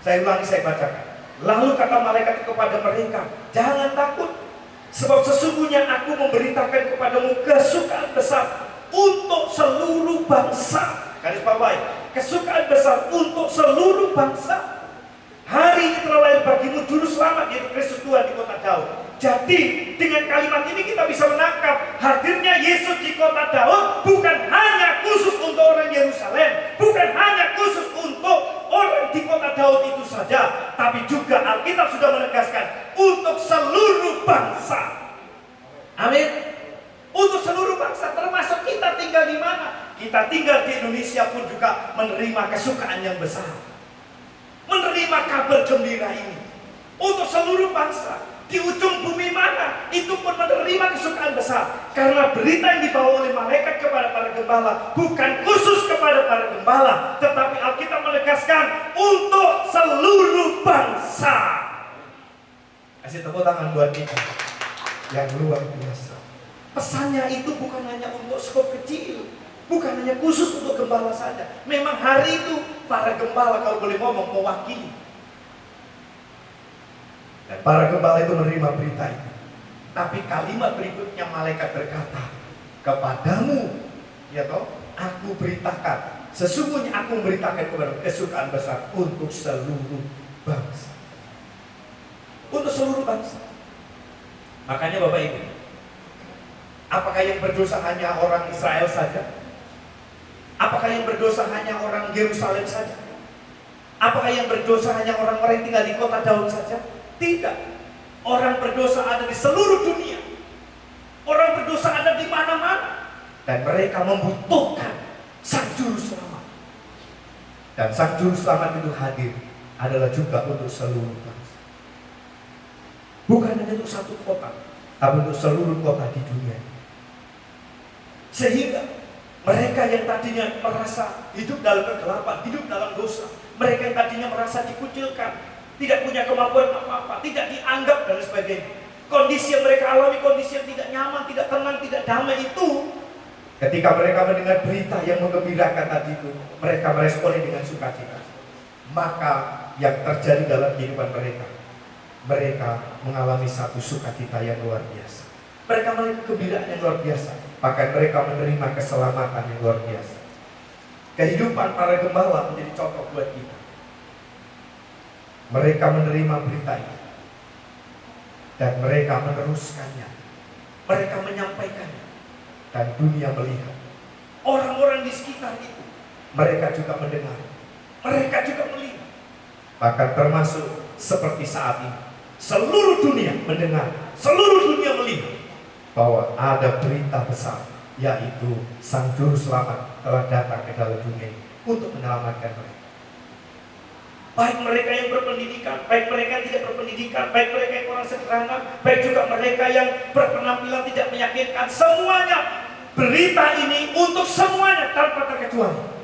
Saya ulangi, saya bacakan. Lalu kata malaikat kepada mereka, jangan takut, sebab sesungguhnya aku memberitakan kepadamu kesukaan besar untuk seluruh bangsa. Garis bawahi, kesukaan besar untuk seluruh bangsa. Hari ini telah lahir bagimu juru selamat, yaitu Kristus Tuhan di kota Daud. Jadi dengan kalimat ini kita bisa menangkap hadirnya Yesus di kota Daud bukan hanya khusus untuk orang Yerusalem, bukan hanya khusus untuk orang di kota Daud itu saja, tapi juga Alkitab sudah menegaskan untuk seluruh bangsa. Amin. Untuk seluruh bangsa, termasuk kita tinggal di mana? Kita tinggal di Indonesia pun juga menerima kesukaan yang besar, menerima kabar gembira ini. Untuk seluruh bangsa, di ujung bumi mana, itu pun menerima kesukaan besar. Karena berita yang dibawa oleh malaikat kepada para gembala bukan khusus kepada para gembala, tetapi Alkitab menegaskan untuk seluruh bangsa. Kasih tepuk tangan buat kita yang luar biasa. Pesannya itu bukan hanya untuk skop kecil, bukan hanya khusus untuk gembala saja. Memang hari itu para gembala kalau boleh ngomong mewakili. Dan para gembala itu menerima berita itu. Tapi kalimat berikutnya malaikat berkata, kepadamu, ya toh, aku beritakan. Sesungguhnya aku memberitakan kepada kesukaan besar untuk seluruh bangsa. Untuk seluruh bangsa. Makanya Bapak Ibu, apakah yang berdosa hanya orang Israel saja? Apakah yang berdosa hanya orang Yerusalem saja? Apakah yang berdosa hanya orang-orang yang tinggal di kota Daud saja? Tidak. Orang berdosa ada di seluruh dunia. Orang berdosa ada di mana-mana. Dan mereka membutuhkan Sang Juru Selamat. Dan Sang Juru Selamat itu hadir adalah juga untuk seluruh bangsa. Bukan hanya untuk satu kota, tapi untuk seluruh kota di dunia. Sehingga Mereka yang tadinya merasa hidup dalam kegelapan, hidup dalam dosa. Mereka yang tadinya merasa dikucilkan, tidak punya kemampuan apa-apa, tidak dianggap dan sebagainya. Kondisi yang mereka alami, kondisi yang tidak nyaman, tidak tenang, tidak damai itu, ketika mereka mendengar berita yang menggembirakan tadi itu, mereka meresponi dengan sukacita. Maka yang terjadi dalam kehidupan mereka, mereka mengalami satu sukacita yang luar biasa. Mereka mengalami kegembiraan yang luar biasa. Bahkan mereka menerima keselamatan yang luar biasa. Kehidupan para gembala menjadi contoh buat kita. Mereka menerima berita ini dan mereka meneruskannya. Mereka menyampaikannya dan dunia melihat. Orang-orang di sekitar itu, mereka juga mendengar, mereka juga melihat. Bahkan termasuk seperti saat ini, seluruh dunia mendengar, seluruh dunia melihat bahwa ada berita besar, yaitu Sang Juru Selamat telah datang ke dalam dunia ini untuk menyelamatkan mereka. Baik mereka yang berpendidikan, baik mereka yang tidak berpendidikan, baik mereka yang orang sederhana, baik juga mereka yang berpenampilan tidak meyakinkan, semuanya berita ini untuk semuanya tanpa terkecuali.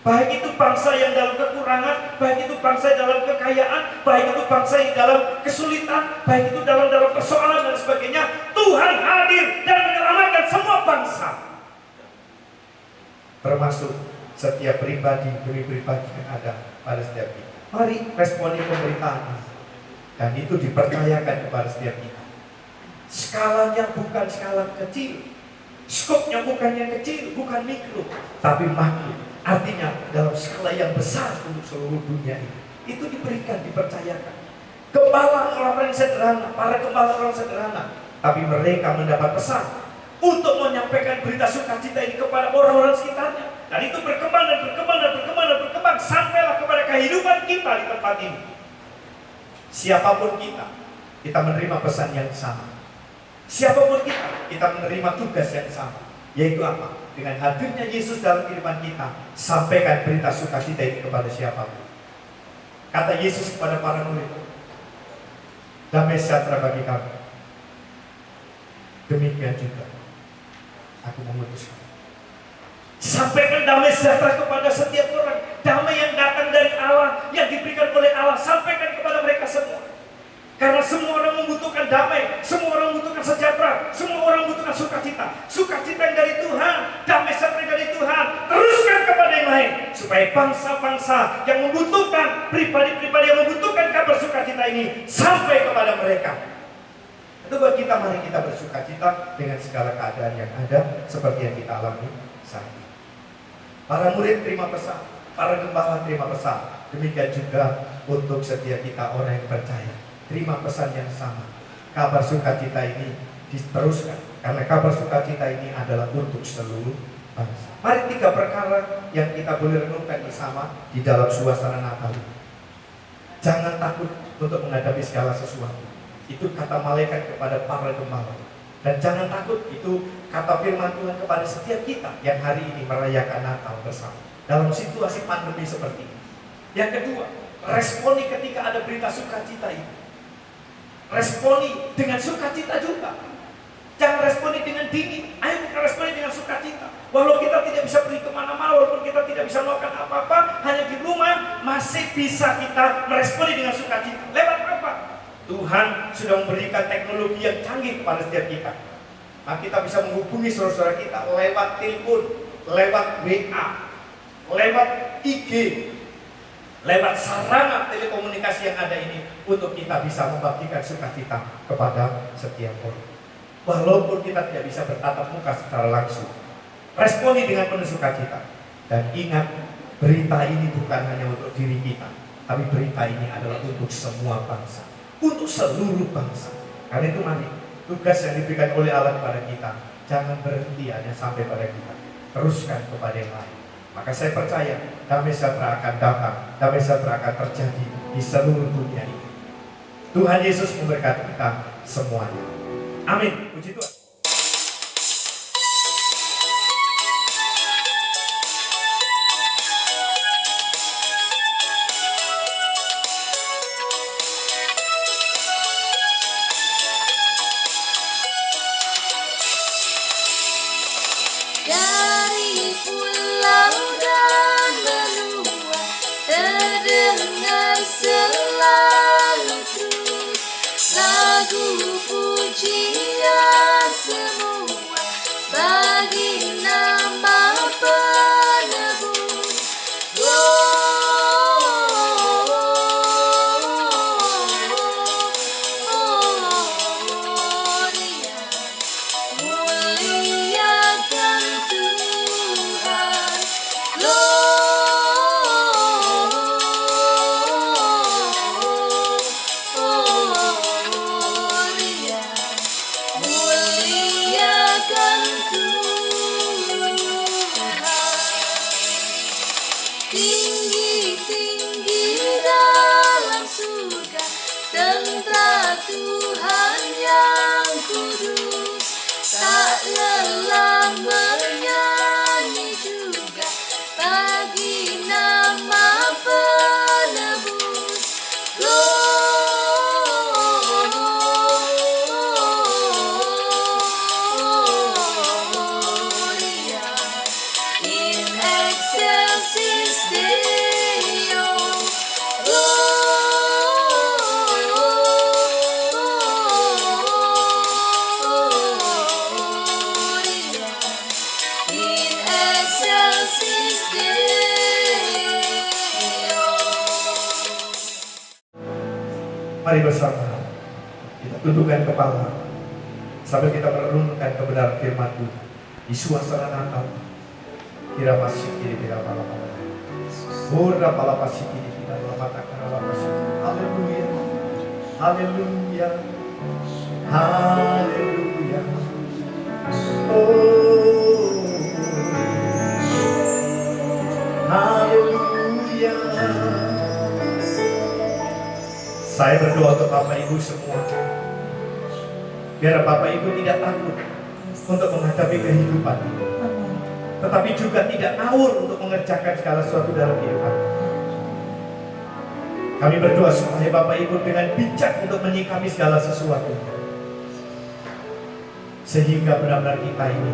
Baik itu bangsa yang dalam kekurangan, baik itu bangsa yang dalam kekayaan, baik itu bangsa yang dalam kesulitan, baik itu dalam persoalan dan sebagainya, Tuhan hadir dan menyelamatkan semua bangsa. Termasuk setiap pribadi demi pribadi yang ada pada setiap kita. Mari responi pemberitaan ini. Dan itu dipercayakan kepada setiap kita. Skalanya bukan skala kecil, skopnya bukan yang kecil, bukan mikro, tapi makro. Artinya dalam skala yang besar untuk seluruh dunia ini. Itu diberikan, dipercayakan. Gembala orang-orang sederhana, para gembala orang sederhana, tapi mereka mendapat pesan untuk menyampaikan berita sukacita ini kepada orang-orang sekitarnya. Dan itu berkembang dan berkembang dan berkembang dan berkembang sampailah kepada kehidupan kita di tempat ini. Siapapun kita menerima pesan yang sama. Siapapun kita menerima tugas yang sama. Yaitu apa? Dengan hadirnya Yesus dalam kehidupan kita, sampaikan berita sukacita ini kepada siapapun. Kata Yesus kepada para murid, damai sejahtera bagi kamu. Demikian juga aku memutuskan. Sampaikan damai sejahtera kepada setiap orang. Damai yang datang dari Allah, yang diberikan oleh Allah, sampaikan kepada mereka semua. Karena semua orang membutuhkan damai, semua orang membutuhkan sejahtera, semua orang membutuhkan sukacita. Sukacita yang dari Tuhan, damai sejahtera yang dari Tuhan, teruskan kepada yang lain. Supaya bangsa-bangsa yang membutuhkan, pribadi-pribadi yang membutuhkan kabar sukacita ini, sampai kepada mereka. Itu buat kita, mari kita bersukacita dengan segala keadaan yang ada, seperti yang kita alami saat ini. Para murid terima pesan, para gembala terima pesan. Demikian juga untuk setiap kita orang yang percaya. Terima pesan yang sama. Kabar sukacita ini diteruskan, karena kabar sukacita ini adalah untuk seluruh bangsa. Mari 3 perkara yang kita boleh renungkan bersama di dalam suasana Natal. Jangan takut untuk menghadapi segala sesuatu. Itu kata malaikat kepada para gembala. Dan jangan takut, itu kata firman Tuhan kepada setiap kita yang hari ini merayakan Natal bersama dalam situasi pandemi seperti ini. Yang kedua, responi ketika ada berita sukacita itu. Responi dengan sukacita juga. Jangan responi dengan dingin. Ayo kita responi dengan sukacita. Walau kita tidak bisa pergi kemana-mana, walaupun kita tidak bisa melakukan apa-apa, hanya di rumah, masih bisa kita meresponi dengan sukacita. Lewat apa? Tuhan sudah memberikan teknologi yang canggih kepada setiap kita. Nah, kita bisa menghubungi saudara-saudara kita lewat telepon, lewat WA, lewat IG, lewat sarana telekomunikasi yang ada ini, untuk kita bisa membagikan sukacita kepada setiap orang. Walaupun kita tidak bisa bertatap muka secara langsung, responi dengan penuh sukacita. Dan ingat, berita ini bukan hanya untuk diri kita, tapi berita ini adalah untuk semua bangsa, untuk seluruh bangsa. Karena itu mari, tugas yang diberikan oleh Allah kepada kita, jangan berhenti hanya sampai pada kita, teruskan kepada yang lain. Maka saya percaya damai sejahtera akan datang, damai sejahtera akan terjadi di seluruh dunia ini. Tuhan Yesus memberkati kita semuanya. Amin. Puji Tuhan. Dari pulau dan benua terdengar selalu terus lagu pujian semua bagi nama penebus. Gloria, muliakan Tuhan. Gloria, muliakan Tuhan. Tinggi-tinggi dalam surga tentara Tuhan yang kudus, tak lelah menyanyi juga bagi nama penebus. Gloria in excelsis Deo. Gloria in excelsis Deo. Mari bersama kita tundukkan kepala sambil kita merenungkan kebenaran firman Tuhan di suasana Natal. Kira pasik kiri kira pala pala. Ora pala pasik kiri kira mata kara pasik. Haleluya. Haleluya. Haleluya. Oh. Haleluya. Saya berdoa untuk Bapak Ibu semua, biar Bapak Ibu tidak takut untuk menghadapi kehidupan, tetapi juga tidak ngawur untuk mengerjakan segala sesuatu dalam kehidupan. Kami berdoa supaya Bapak Ibu dengan bijak untuk menyikapi segala sesuatu, sehingga benar-benar kita ini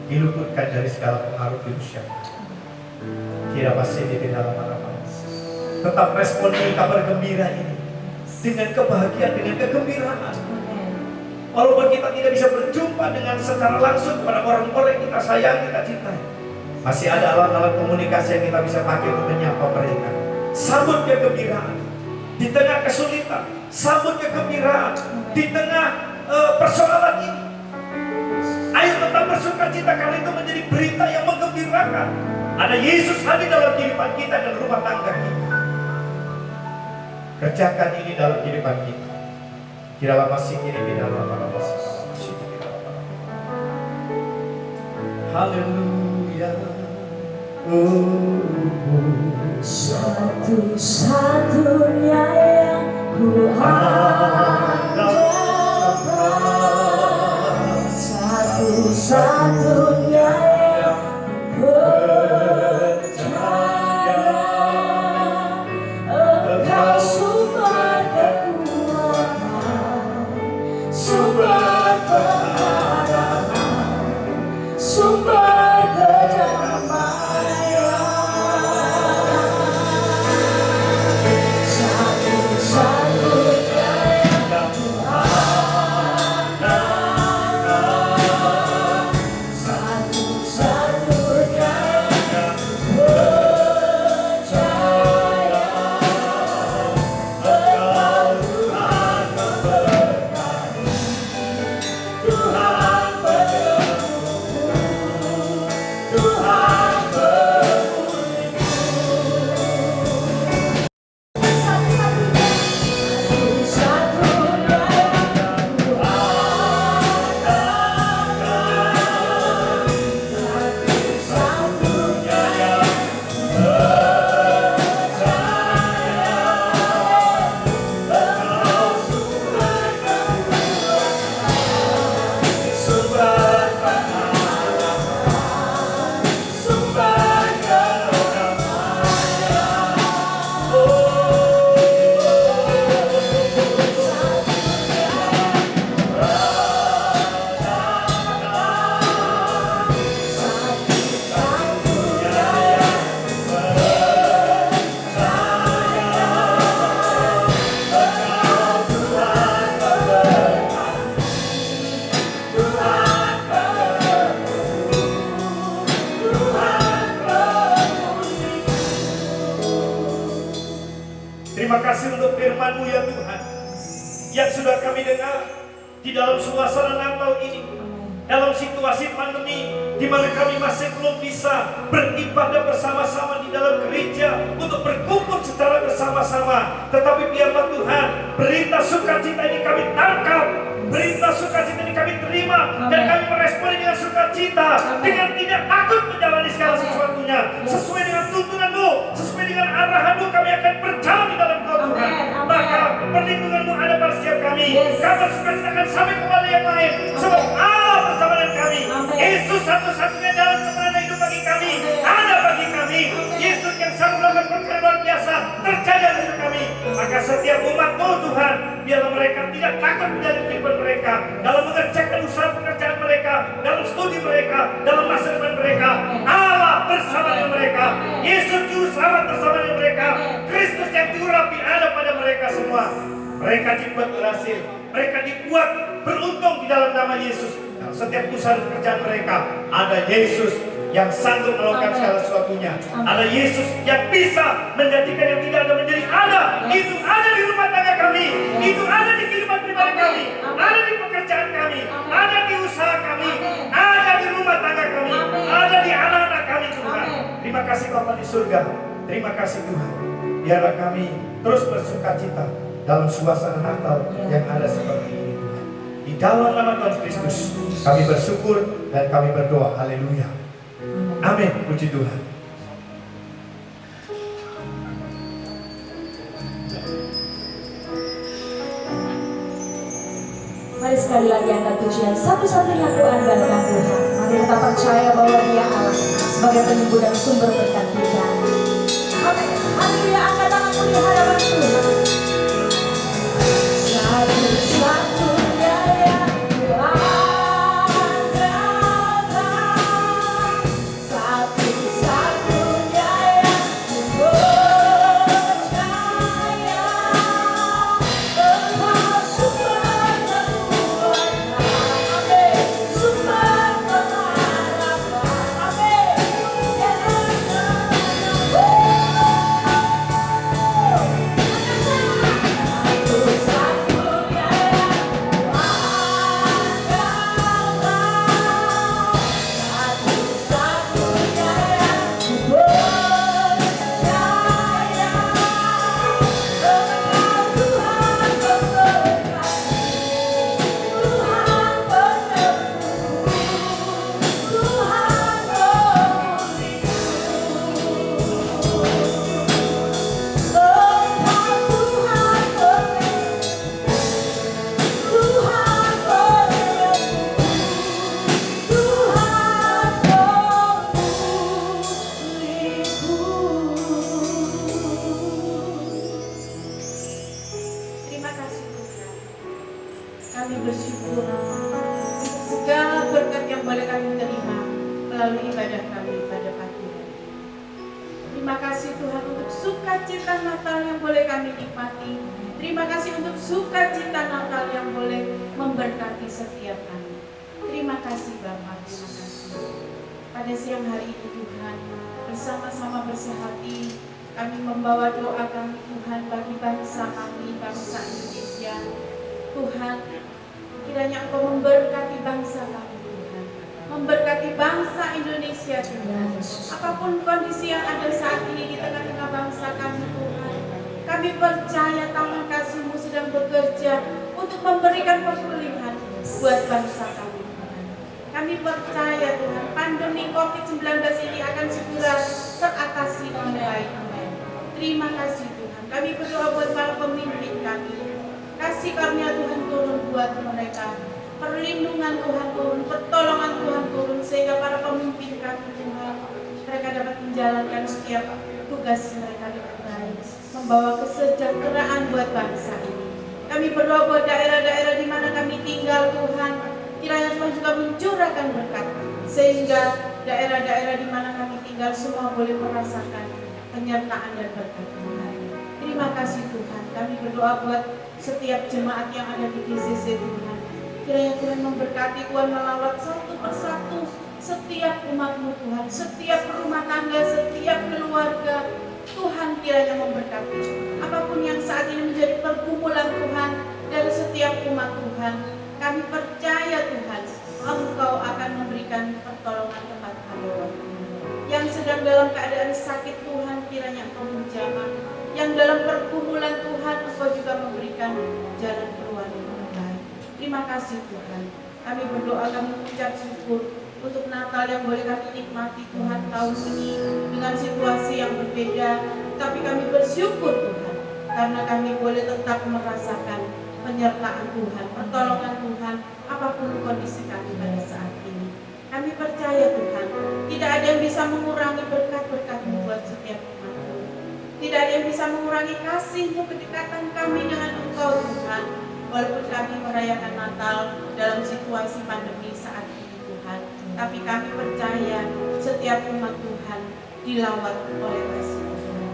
diluputkan dari segala pengaruh virus yang kira pasti di dalam harapan. Tetap responi kabar gembira ini dengan kebahagiaan, dengan kegembiraan. Walaupun kita tidak bisa berjumpa dengan secara langsung kepada orang-orang yang kita sayang, kita cintai, masih ada alat-alat komunikasi yang kita bisa pakai untuk menyapa mereka. Sambut kegembiraan di tengah kesulitan, sambut kegembiraan di tengah persoalan ini. Ayo tetap bersukacita, karena itu menjadi berita yang menggembirakan. Ada Yesus hadir dalam kehidupan kita dan rumah tangga kita. Kerjakan ini dalam kehidupan kita. Kiralah masih kiri di dalam haleluya. Satu-satunya yang ku harapkan, satu-satunya yang ku percaya, Engkau sumber kekuatan, sumber pengharapan, sumber kedamaian. Satu-satunya yang ku harapkan, satu-satunya yang ku percaya, Engkau Tuhan memberkati, Tuhan penyembuhku, Tuhan pemulihku. Satu-satunya yang ku harapkan, satu-satunya yang percaya, Engkau sumber kekuatan, Terima kasih untuk firman-Mu ya Tuhan, yang sudah kami dengar di dalam suasana Natal ini, dalam situasi pandemi di mana kami masih belum bisa beribadah bersama-sama di dalam gereja untuk berkumpul secara bersama-sama. Tetapi biarlah Tuhan, berita sukacita ini kami tangkap, berita sukacita ini kami terima, dan kami merespon dengan sukacita, dengan tidak takut menjalani segala sesuatunya sesuai dengan tuntunan-Mu, sesuai dengan arahan-Mu. Kami akan berjalan di dalam Kau Tuhan. Maka perlindungan-Mu ada pada setiap kami. Kabar sukacita akan sampai kepada yang lain, sebab Allah bersama dengan kami. Yesus satu-satunya jalan kebenaran hidup bagi kami, ada bagi kami. Yesus yang sanggup melakukan perkara luar biasa terjadi dalam hidup kami. Maka setiap umat-Mu Tuhan, biarlah mereka tidak takut menjadi kehidupan mereka, dalam mengerjakan usaha pekerjaan mereka, dalam studi mereka, dalam masa depan mereka. Allah bersama dengan mereka. Yesus juru selamat bersama dengan mereka. Kristus yang diurapi ada pada mereka semua. Mereka dibuat berhasil, mereka dibuat beruntung di dalam nama Yesus. Dalam setiap usaha pekerjaan mereka ada Yesus yang sanggup melakukan segala sesuatunya. Ada Yesus yang bisa menjadikan yang tidak ada menjadi ada. Itu ada di rumah tangga kami, itu ada di kehidupan pribadi kami, ada di pekerjaan kami, ada di usaha kami, ada di rumah tangga kami, ada di anak-anak kami Tuhan. Terima kasih Bapa di surga. Terima kasih Tuhan. Biarlah kami terus bersukacita dalam suasana Natal yang ada seperti ini Tuhan. Di dalam nama Tuhan Kristus kami bersyukur dan kami berdoa. Haleluya. Amin. Puji Tuhan. Mari sekali lagi angkat pujian. Satu-satunya ku andalkan Tuhan. Mari kita percaya bahwa Dia Allah sebagai penyembuh dan sumber berkat kita. Amin. Haleluya. Angkat tanganmu di hadapan Tuhan. Satu-satunya yang ku andalkan, satu-satunya yang ku percaya, Engkau sumber kekuatan, amin, sumber pengharapan, amin, Terima kasih Tuhan. Kami bersyukur untuk segala berkat yang boleh kami terima melalui ibadah kami pada pagi hari ini. Terima kasih Tuhan untuk sukacita Natal yang boleh kami nikmati. Terima kasih untuk sukacita Natal yang boleh memberkati setiap kami. Terima kasih Bapa, terima kasih. Pada siang hari ini Tuhan, bersama-sama bersehati kami membawa doa kami Tuhan bagi bangsa kami, bangsa Indonesia. Tuhan, kiranya Engkau memberkati bangsa kami Tuhan, memberkati bangsa Indonesia Tuhan. Apapun kondisi yang ada saat ini di tengah-tengah bangsa kami Tuhan, kami percaya tangan kasih-Mu sedang bekerja untuk memberikan pemulihan buat bangsa kami Tuhan. Kami percaya Tuhan, pandemi COVID-19 ini akan segera teratasi dengan baik. Terima kasih Tuhan. Kami berdoa buat para pemimpin kami. Kasih karunia Tuhan turun buat mereka. Perlindungan Tuhan turun, pertolongan Tuhan turun, sehingga para pemimpin kami Tuhan, mereka dapat menjalankan setiap tugas mereka dengan baik, membawa kesejahteraan buat bangsa ini. Kami berdoa buat daerah-daerah di mana kami tinggal Tuhan. Kiranya Tuhan juga mencurahkan berkat, sehingga daerah-daerah di mana kami tinggal semua boleh merasakan penyertaan dan berkat Tuhan. Terima kasih Tuhan. Kami berdoa buat setiap jemaat yang ada di GCC Tuhan. Kiranya Tuhan memberkati, Tuhan melawat satu persatu setiap umat-Mu Tuhan, setiap rumah tangga, setiap keluarga. Tuhan kiranya memberkati. Apapun yang saat ini menjadi pergumulan Tuhan dari setiap umat Tuhan, kami percaya Tuhan, Engkau akan memberikan pertolongan kepada kami. Yang sedang dalam keadaan sakit Tuhan, kiranya Engkau menjamah. Yang dalam pergumulan Tuhan, Engkau juga memberikan jalan keluar yang terbaik. Terima kasih Tuhan. Kami berdoa, kami mengucap syukur untuk Natal yang boleh kami nikmati Tuhan tahun ini dengan situasi yang berbeda. Tapi kami bersyukur Tuhan, karena kami boleh tetap merasakan penyertaan Tuhan, pertolongan Tuhan, apapun kondisi kami pada saat ini. Kami percaya Tuhan, tidak ada yang bisa mengurangi berkat-berkat-Mu buat setiap umat-Mu. Tidak ada yang bisa mengurangi kasih-Mu, kedekatan kami dengan Engkau Tuhan. Walaupun kami merayakan Natal dalam situasi pandemi saat ini Tuhan, tapi kami percaya setiap umat Tuhan dilawat oleh kasih Tuhan.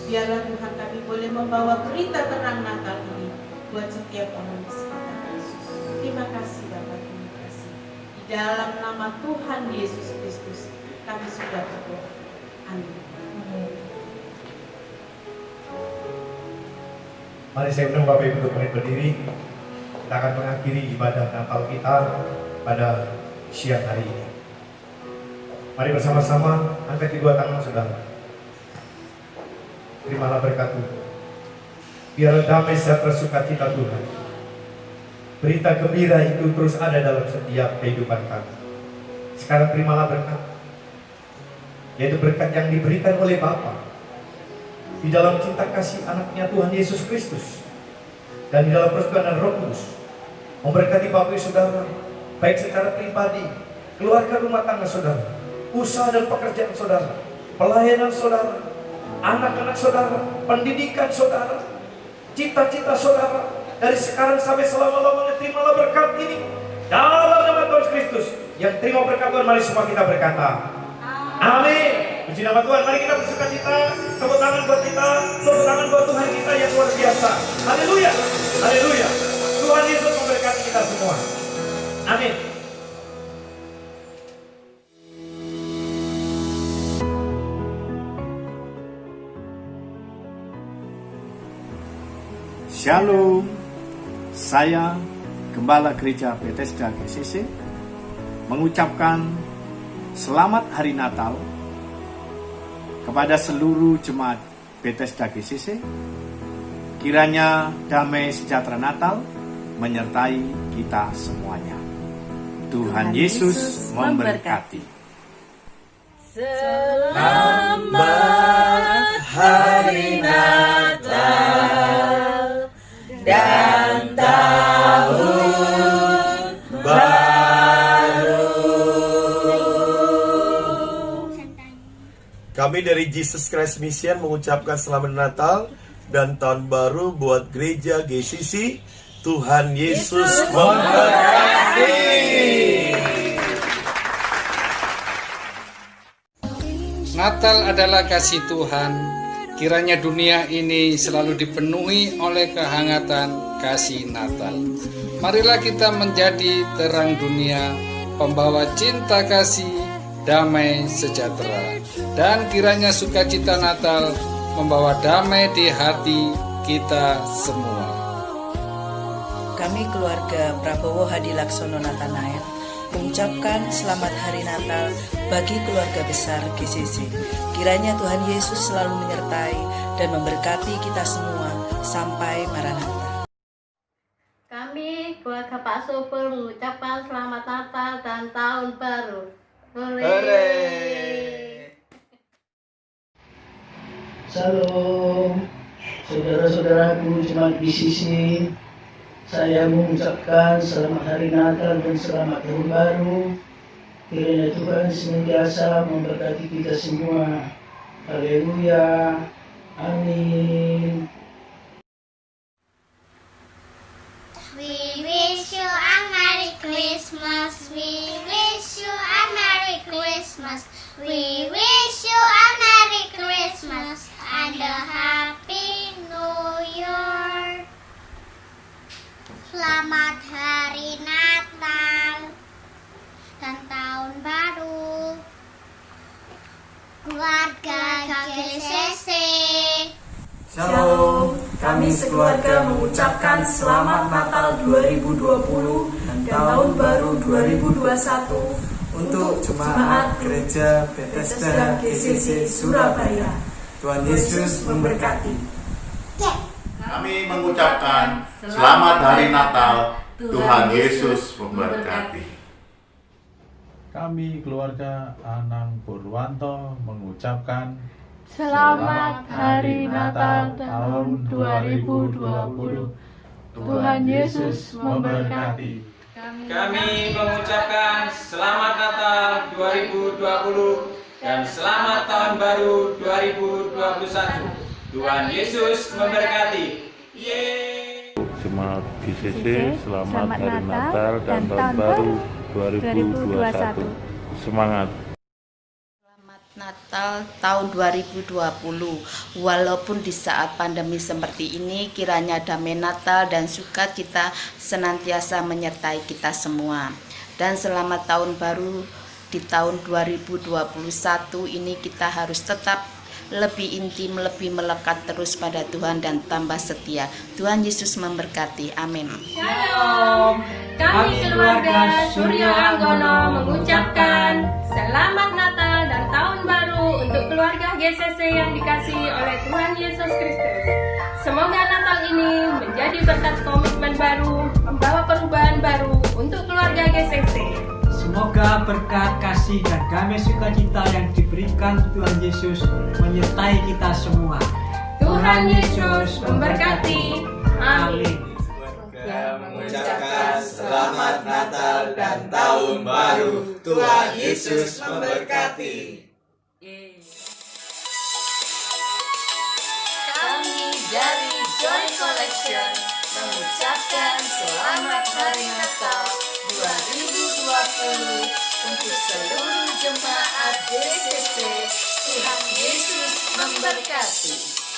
Biarlah Tuhan kami boleh membawa berita terang Natal ini buat setiap orang di sekitar kami. Terima kasih Bapa, terima kasih. Di dalam nama Tuhan Yesus Kristus kami sudah berdoa. Amin. Mari saya undang Bapak Ibu untuk berdiri. Kita akan mengakhiri ibadah Natal kita pada siang hari ini. Mari bersama-sama angkat kedua tangan saudara. Terimalah berkat Tuhan. Biar damai sejahtera sukacita Tuhan, berita gembira itu terus ada dalam setiap kehidupan kami. Sekarang terimalah berkat, yaitu berkat yang diberikan oleh Bapa di dalam cinta kasih anaknya Tuhan Yesus Kristus, dan di dalam persekutuan Roh Kudus memberkati Bapak Ibu saudara, baik secara pribadi, keluarga, rumah tangga saudara, usaha dan pekerjaan saudara, pelayanan saudara, anak-anak saudara, pendidikan saudara, cita-cita saudara, dari sekarang sampai selama-lamanya. Terimalah berkat ini dalam nama Tuhan Kristus. Yang terima berkat Tuhan, mari semua kita berkata amin. Puji nama Tuhan. Mari kita bersukacita. Tepuk tangan buat kita, tepuk tangan buat Tuhan kita yang luar biasa. Haleluya, haleluya. Tuhan Yesus memberkati kita semua. Amin. Shalom, saya Gembala Gereja Bethesda GCC mengucapkan selamat hari Natal kepada seluruh jemaat Bethesda GCC. Kiranya damai sejahtera Natal menyertai kita semuanya. Tuhan Yesus memberkati. Selamat hari Natal dan tahun baru. Kami dari Jesus Christ Mission mengucapkan selamat Natal dan tahun baru buat gereja GCC. Tuhan Yesus memberkati. Natal adalah kasih Tuhan. Kiranya dunia ini selalu dipenuhi oleh kehangatan kasih Natal. Marilah kita menjadi terang dunia, pembawa cinta kasih, damai sejahtera. Dan kiranya sukacita Natal membawa damai di hati kita semua. Kami keluarga Prabowo Hadi Laksono Nathanael mengucapkan selamat hari Natal bagi keluarga besar GCC. Kiranya Tuhan Yesus selalu menyertai dan memberkati kita semua sampai Maranatha. Kami keluarga Pak Supur mengucapkan selamat Natal dan tahun baru. Hore! Shalom, saudara-saudaraku jemaat GCC. Saya mengucapkan selamat hari Natal dan selamat tahun baru. Kiranya Tuhan senantiasa memberkati kita semua. Haleluya. Amin. We wish you a Merry Christmas. We wish you a Merry Christmas. We wish you a Merry Christmas and a Happy New Year. Selamat Hari Natal dan Tahun Baru keluarga GCC. Kami sekeluarga mengucapkan Selamat Natal 2020 dan Tahun Baru 2021 untuk Jemaat Gereja Bethesda GCC Surabaya. Tuhan Yesus memberkati. Kami mengucapkan Selamat Hari Natal, Tuhan Yesus memberkati. Kami keluarga Anang Purwanto mengucapkan Selamat Hari Natal tahun 2020. Tuhan Yesus memberkati. Kami mengucapkan Selamat Natal 2020 dan Selamat Tahun Baru 2021. Tuhan Yesus memberkati. Yeay. Jemaat GCC, selamat Hari Natal dan Tahun Baru 2021. Semangat. Natal tahun 2020. Walaupun di saat pandemi seperti ini, kiranya damai Natal dan sukacita senantiasa menyertai kita semua. Dan selamat tahun baru di tahun 2021 ini, kita harus tetap lebih intim, lebih melekat terus pada Tuhan dan tambah setia. Tuhan Yesus memberkati. Amin. Shalom. Kami keluarga Suryo Anggono mengucapkan Selamat Natal dan Tahun Baru untuk keluarga GCC yang dikasihi oleh Tuhan Yesus Kristus. Semoga Natal ini menjadi berkat komitmen baru, membawa perubahan baru untuk keluarga GCC. Semoga berkat kasih dan damai sukacita yang diberikan Tuhan Yesus menyertai kita semua. Tuhan Yesus memberkati. Amin. Mengucapkan Selamat Natal dan Tahun Baru. Tuhan Yesus memberkati. Kami dari Joy Collection mengucapkan Selamat Hari Natal 2020 untuk seluruh jemaat GCC. Tuhan Yesus memberkati.